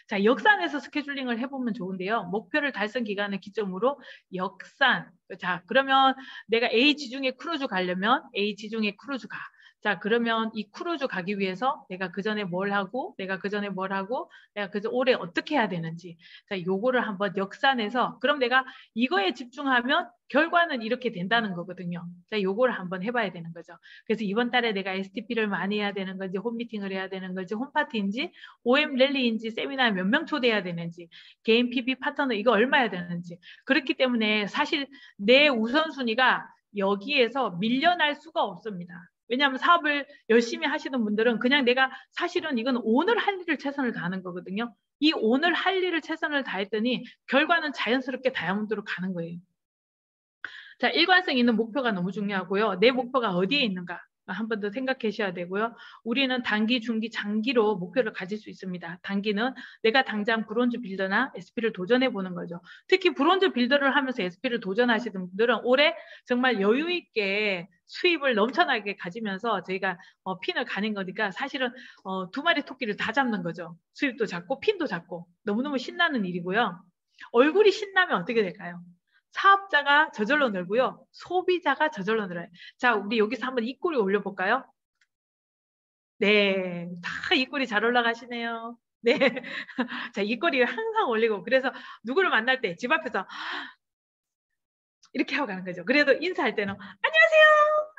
자, 역산해서 스케줄링을 해보면 좋은데요. 목표를 달성 기간을 기점으로 역산. 자, 그러면 내가 A 지중해 크루즈 가려면 A 지중해 크루즈 가. 자, 그러면 이 크루즈 가기 위해서 내가 그 전에 뭘 하고, 내가 그 전에 뭘 하고, 내가 올해 어떻게 해야 되는지. 자, 요거를 한번 역산해서, 그럼 내가 이거에 집중하면 결과는 이렇게 된다는 거거든요. 자, 요거를 한번 해봐야 되는 거죠. 그래서 이번 달에 내가 STP를 많이 해야 되는 건지, 홈미팅을 해야 되는 건지, 홈파티인지, OM 랠리인지, 세미나에 몇 명 초대해야 되는지, 개인 PB 파트너 이거 얼마 해야 되는지. 그렇기 때문에 사실 내 우선순위가 여기에서 밀려날 수가 없습니다. 왜냐하면 사업을 열심히 하시는 분들은 그냥 내가 사실은 이건 오늘 할 일을 최선을 다하는 거거든요. 이 오늘 할 일을 최선을 다했더니 결과는 자연스럽게 다이아몬드로 가는 거예요. 자, 일관성 있는 목표가 너무 중요하고요. 내 목표가 어디에 있는가 한 번 더 생각하셔야 되고요. 우리는 단기, 중기, 장기로 목표를 가질 수 있습니다. 단기는 내가 당장 브론즈 빌더나 SP를 도전해 보는 거죠. 특히 브론즈 빌더를 하면서 SP를 도전하시는 분들은 올해 정말 여유 있게 수입을 넘쳐나게 가지면서 저희가 핀을 가는 거니까 사실은 두 마리 토끼를 다 잡는 거죠. 수입도 잡고 핀도 잡고 너무너무 신나는 일이고요. 얼굴이 신나면 어떻게 될까요? 사업자가 저절로 늘고요. 소비자가 저절로 늘어요. 자, 우리 여기서 한번 입꼬리 올려볼까요? 네, 다 입꼬리 잘 올라가시네요. 네. 자, 입꼬리 항상 올리고, 그래서 누구를 만날 때 집 앞에서 이렇게 하고 가는 거죠. 그래도 인사할 때는 안녕하세요!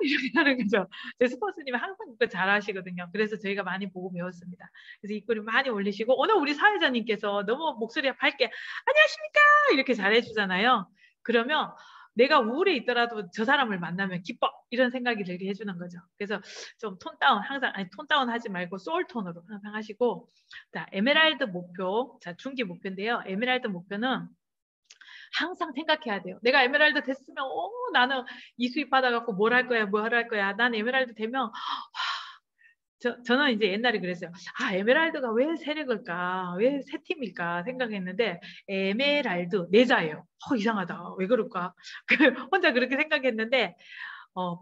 이렇게 하는 거죠. 제 스폰서님이 항상 그거 잘 하시거든요. 그래서 저희가 많이 보고 배웠습니다. 그래서 입꼬리 많이 올리시고, 오늘 우리 사회자님께서 너무 목소리가 밝게 안녕하십니까! 이렇게 잘해주잖아요. 그러면 내가 우울해 있더라도 저 사람을 만나면 기뻐 이런 생각이 들게 해주는 거죠. 그래서 좀 톤 다운 항상 톤 다운 하지 말고 소울 톤으로 항상 하시고, 자, 에메랄드 목표, 자, 중기 목표인데요. 에메랄드 목표는 항상 생각해야 돼요. 내가 에메랄드 됐으면 나는 이 수입 받아갖고 뭘 할 거야, 뭘 할 거야. 난 에메랄드 되면 저는 이제 옛날에 그랬어요. 아, 에메랄드가 왜 세력일까? 왜 세 팀일까? 생각했는데 에메랄드 내자예요. 이상하다. 왜 그럴까? 혼자 그렇게 생각했는데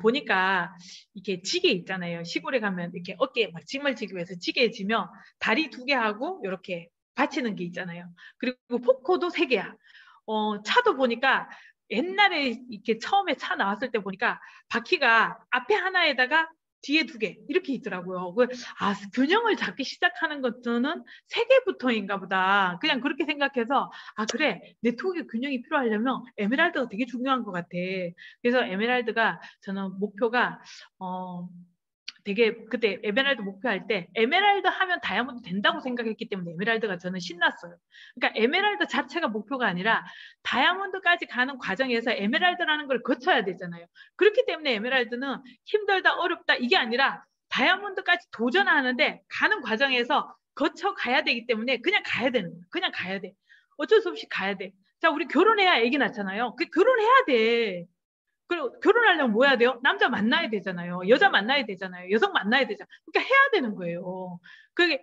보니까 이렇게 지게 있잖아요. 시골에 가면 이렇게 어깨에 막 짐을 지기 위해서 지게 지면 다리 2개 하고 이렇게 받치는 게 있잖아요. 그리고 포코도 3개야. 차도 보니까 옛날에 이렇게 처음에 차 나왔을 때 보니까 바퀴가 앞에 하나에다가 뒤에 2개 이렇게 있더라고요. 균형을 잡기 시작하는 것들은 3개부터인가 보다. 그냥 그렇게 생각해서 그래, 네트워크 균형이 필요하려면 에메랄드가 되게 중요한 것 같아. 그래서 에메랄드가 저는 목표가 되게 그때 에메랄드 목표할 때 에메랄드 하면 다이아몬드 된다고 생각했기 때문에 에메랄드가 저는 신났어요. 그러니까 에메랄드 자체가 목표가 아니라 다이아몬드까지 가는 과정에서 에메랄드라는 걸 거쳐야 되잖아요. 그렇기 때문에 에메랄드는 힘들다 어렵다 이게 아니라 다이아몬드까지 도전하는데 가는 과정에서 거쳐 가야 되기 때문에 그냥 가야 되는 거예요. 그냥 가야 돼. 어쩔 수 없이 가야 돼. 자, 우리 결혼해야 애기 낳잖아요. 결혼해야 돼. 그리고 결혼하려면 뭐 해야 돼요? 남자 만나야 되잖아요. 여자 만나야 되잖아요. 여성 만나야 되잖아요. 그러니까 해야 되는 거예요.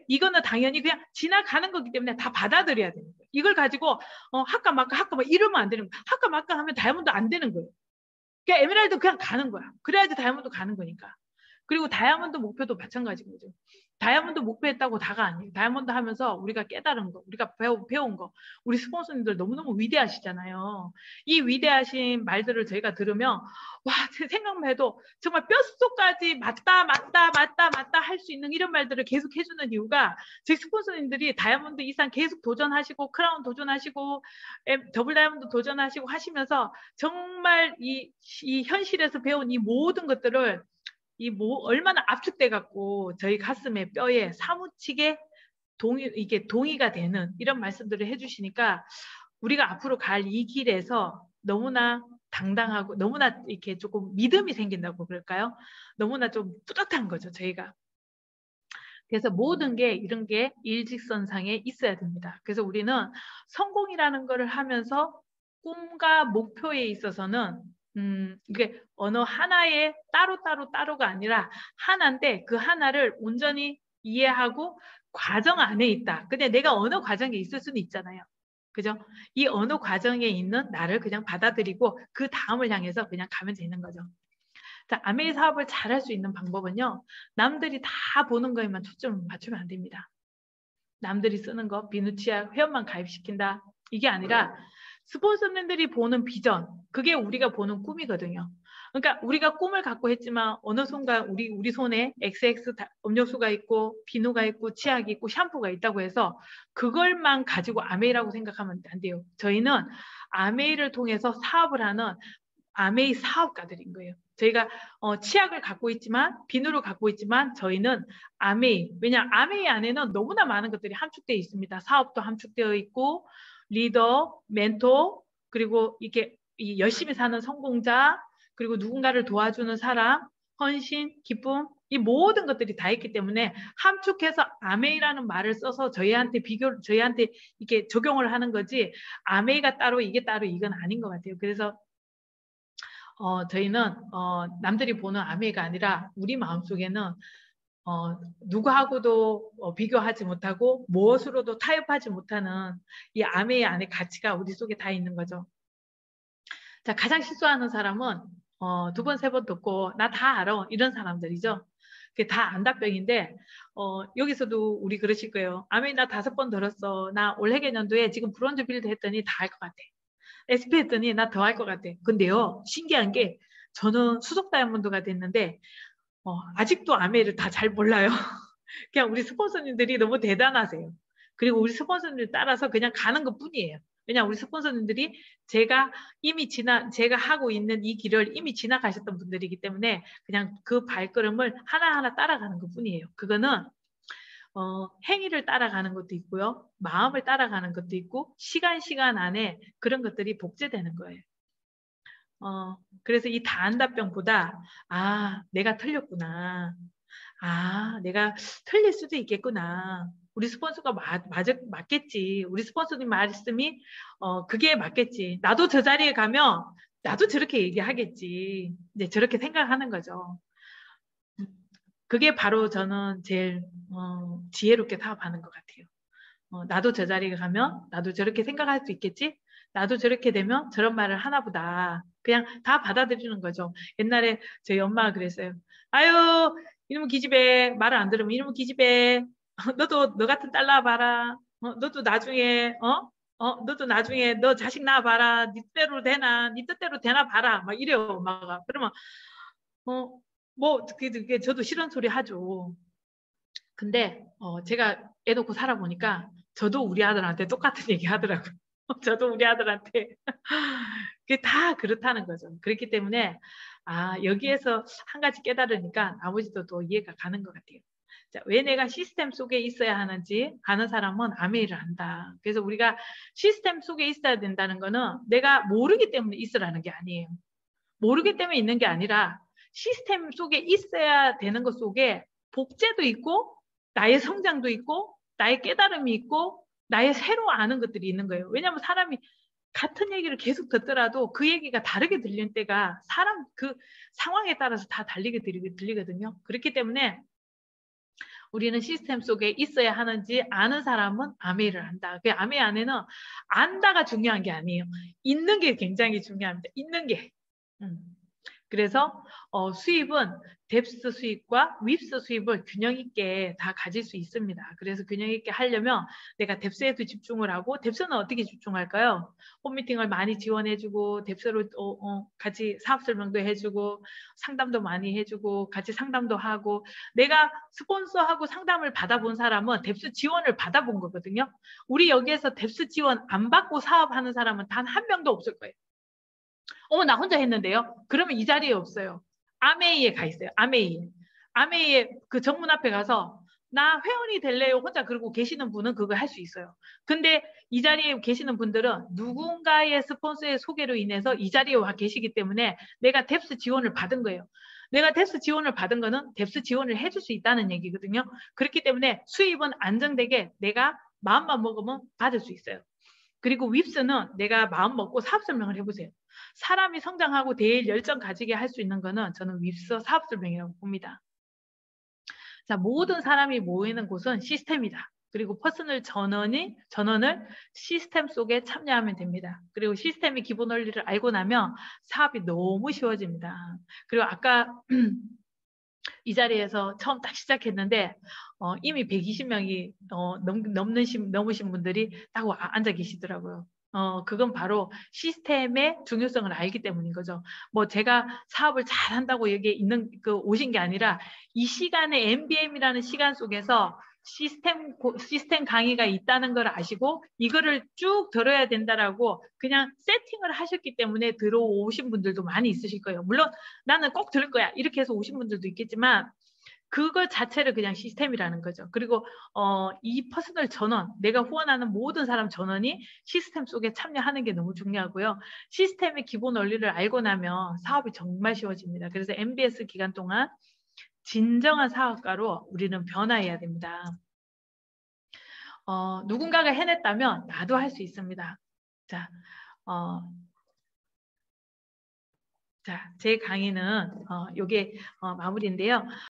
이거는 당연히 그냥 지나가는 거기 때문에 다 받아들여야 되는 거예요. 이걸 가지고 할까 말까 이러면 안 되는 거예요. 할까 말까 하면 다이아몬드 안 되는 거예요. 그냥 에메랄드 그냥 가는 거야. 그래야지 다이아몬드 가는 거니까. 그리고 다이아몬드 목표도 마찬가지인 거죠. 다이아몬드 목표했다고 다가 아니에요. 다이아몬드 하면서 우리가 깨달은 거, 우리가 배운 거, 우리 스폰서님들 너무너무 위대하시잖아요. 이 위대하신 말들을 저희가 들으면 와, 제 생각만 해도 정말 뼛속까지 맞다 할 수 있는 이런 말들을 계속 해주는 이유가 저희 스폰서님들이 다이아몬드 이상 계속 도전하시고 크라운 도전하시고 더블 다이아몬드 도전하시고 하시면서 정말 이 현실에서 배운 이 모든 것들을 얼마나 압축돼 갖고 저희 가슴에 뼈에 사무치게 이게 동의가 되는 이런 말씀들을 해주시니까 우리가 앞으로 갈 이 길에서 너무나 당당하고 너무나 이렇게 조금 믿음이 생긴다고 그럴까요? 너무나 좀 뿌듯한 거죠, 저희가. 그래서 모든 게 이런 게 일직선상에 있어야 됩니다. 그래서 우리는 성공이라는 거를 하면서 꿈과 목표에 있어서는 이게 어느 하나의 따로가 아니라 하나인데 그 하나를 온전히 이해하고 과정 안에 있다. 근데 내가 어느 과정에 있을 수는 있잖아요. 그죠? 이 어느 과정에 있는 나를 그냥 받아들이고 그 다음을 향해서 그냥 가면 되는 거죠. 자, 아메이 사업을 잘할 수 있는 방법은요. 남들이 다 보는 거에만 초점을 맞추면 안 됩니다. 남들이 쓰는 거, 비누치약 회원만 가입시킨다. 이게 아니라 스폰서님들이 보는 비전, 그게 우리가 보는 꿈이거든요. 그러니까 우리가 꿈을 갖고 했지만 어느 순간 우리 손에 XX 음료수가 있고 비누가 있고 치약이 있고 샴푸가 있다고 해서 그걸만 가지고 아메이라고 생각하면 안 돼요. 저희는 아메이를 통해서 사업을 하는 아메이 사업가들인 거예요. 저희가 치약을 갖고 있지만 비누를 갖고 있지만 저희는 아메이, 왜냐 아메이 안에는 너무나 많은 것들이 함축되어 있습니다. 사업도 함축되어 있고 리더, 멘토, 그리고 이렇게 열심히 사는 성공자, 그리고 누군가를 도와주는 사람, 헌신, 기쁨, 이 모든 것들이 다 있기 때문에 함축해서 아메이라는 말을 써서 저희한테 이렇게 적용을 하는 거지, 아메이가 따로 이게 따로 이건 아닌 것 같아요. 그래서 저희는 남들이 보는 아메이가 아니라 우리 마음속에는 누구하고도 비교하지 못하고 무엇으로도 타협하지 못하는 이 아메이 안에 가치가 우리 속에 다 있는 거죠. 자, 가장 실수하는 사람은 두 번, 세 번 듣고 나 다 알아 이런 사람들이죠. 그게 다 안다병인데 여기서도 우리 그러실 거예요. 아메이 나 5번 들었어. 나 올 해계년도에 지금 브론즈 빌드 했더니 다 할 것 같아. SP 했더니 나 더 할 것 같아. 근데요, 신기한 게 저는 수석 다이아몬드가 됐는데 아직도 아메이를 다 잘 몰라요. 그냥 우리 스폰서님들이 너무 대단하세요. 그리고 우리 스폰서님들 따라서 그냥 가는 것 뿐이에요. 왜냐 우리 스폰서님들이 제가 하고 있는 이 길을 이미 지나가셨던 분들이기 때문에 그냥 그 발걸음을 하나하나 따라가는 것 뿐이에요. 그거는 행위를 따라가는 것도 있고요. 마음을 따라가는 것도 있고 시간 안에 그런 것들이 복제되는 거예요. 그래서 이 다안다병보다 내가 틀렸구나. 내가 틀릴 수도 있겠구나. 우리 스폰서가 맞겠지. 우리 스폰서님 말씀이 그게 맞겠지. 나도 저 자리에 가면 나도 저렇게 얘기하겠지. 이제 저렇게 생각하는 거죠. 그게 바로 저는 제일 지혜롭게 사업하는 것 같아요. 나도 저 자리에 가면 나도 저렇게 생각할 수 있겠지? 나도 저렇게 되면 저런 말을 하나보다 그냥 다 받아들이는 거죠. 옛날에 저희 엄마가 그랬어요. 아유 이놈의 기집애 말을 안 들으면 이놈의 기집애 너도 너 같은 딸 낳아봐라. 너도 나중에 너도 나중에 너 자식 낳아봐라. 네 뜻대로 되나 네 뜻대로 되나 봐라. 막 이래요 엄마가. 그러면 뭐 그게 저도 싫은 소리 하죠. 근데 제가 애 놓고 살아보니까 저도 우리 아들한테 똑같은 얘기 하더라고요. 저도 우리 아들한테 그게 다 그렇다는 거죠. 그렇기 때문에 여기에서 한 가지 깨달으니까 아버지도 또 이해가 가는 것 같아요. 자, 왜 내가 시스템 속에 있어야 하는지 아는 사람은 아메이를 안다. 그래서 우리가 시스템 속에 있어야 된다는 거는 내가 모르기 때문에 있으라는 게 아니에요. 모르기 때문에 있는 게 아니라 시스템 속에 있어야 되는 것 속에 복제도 있고 나의 성장도 있고 나의 깨달음이 있고 나의 새로 아는 것들이 있는 거예요. 왜냐하면 사람이 같은 얘기를 계속 듣더라도 그 얘기가 다르게 들리는 때가 사람 그 상황에 따라서 다 다르게 들리거든요. 그렇기 때문에 우리는 시스템 속에 있어야 하는지 아는 사람은 아메이를 안다. 그 아메이 안에는 안다가 중요한 게 아니에요. 있는 게 굉장히 중요합니다. 있는 게. 그래서 수입은 뎁스 수입과 윕스 수입을 균형 있게 다 가질 수 있습니다. 그래서 균형 있게 하려면 내가 뎁스에도 집중을 하고 뎁스는 어떻게 집중할까요? 홈미팅을 많이 지원해주고 뎁스로 같이 사업 설명도 해주고 상담도 많이 해주고 같이 상담도 하고 내가 스폰서하고 상담을 받아본 사람은 뎁스 지원을 받아본 거거든요. 우리 여기에서 뎁스 지원 안 받고 사업하는 사람은 단 한 명도 없을 거예요. 나 혼자 했는데요. 그러면 이 자리에 없어요. 아메이에 가 있어요. 아메이에 그 정문 앞에 가서 나 회원이 될래요. 혼자 그러고 계시는 분은 그거 할 수 있어요. 근데 이 자리에 계시는 분들은 누군가의 스폰서의 소개로 인해서 이 자리에 와 계시기 때문에 내가 뎁스 지원을 받은 거예요. 내가 뎁스 지원을 받은 거는 뎁스 지원을 해줄 수 있다는 얘기거든요. 그렇기 때문에 수입은 안정되게 내가 마음만 먹으면 받을 수 있어요. 그리고 윕스는 내가 마음 먹고 사업 설명을 해보세요. 사람이 성장하고 대일 열정 가지게 할 수 있는 거는 저는 윕스 사업 설명이라고 봅니다. 자, 모든 사람이 모이는 곳은 시스템이다. 그리고 퍼스널 전원을 시스템 속에 참여하면 됩니다. 그리고 시스템의 기본 원리를 알고 나면 사업이 너무 쉬워집니다. 그리고 아까 이 자리에서 처음 딱 시작했는데 이미 120명이 넘으신 분들이 딱 앉아 계시더라고요. 그건 바로 시스템의 중요성을 알기 때문인 거죠. 뭐 제가 사업을 잘한다고 여기에 오신 게 아니라 이 시간에 MBM이라는 시간 속에서 시스템 강의가 있다는 걸 아시고 이거를 쭉 들어야 된다라고 그냥 세팅을 하셨기 때문에 들어오신 분들도 많이 있으실 거예요. 물론 나는 꼭 들을 거야 이렇게 해서 오신 분들도 있겠지만 그거 자체를 그냥 시스템이라는 거죠. 그리고 이 퍼스널 전원, 내가 후원하는 모든 사람 전원이 시스템 속에 참여하는 게 너무 중요하고요. 시스템의 기본 원리를 알고 나면 사업이 정말 쉬워집니다. 그래서 MBS 기간 동안 진정한 사업가로 우리는 변화해야 됩니다. 누군가가 해냈다면 나도 할 수 있습니다. 자, 제 강의는 요게 마무리인데요.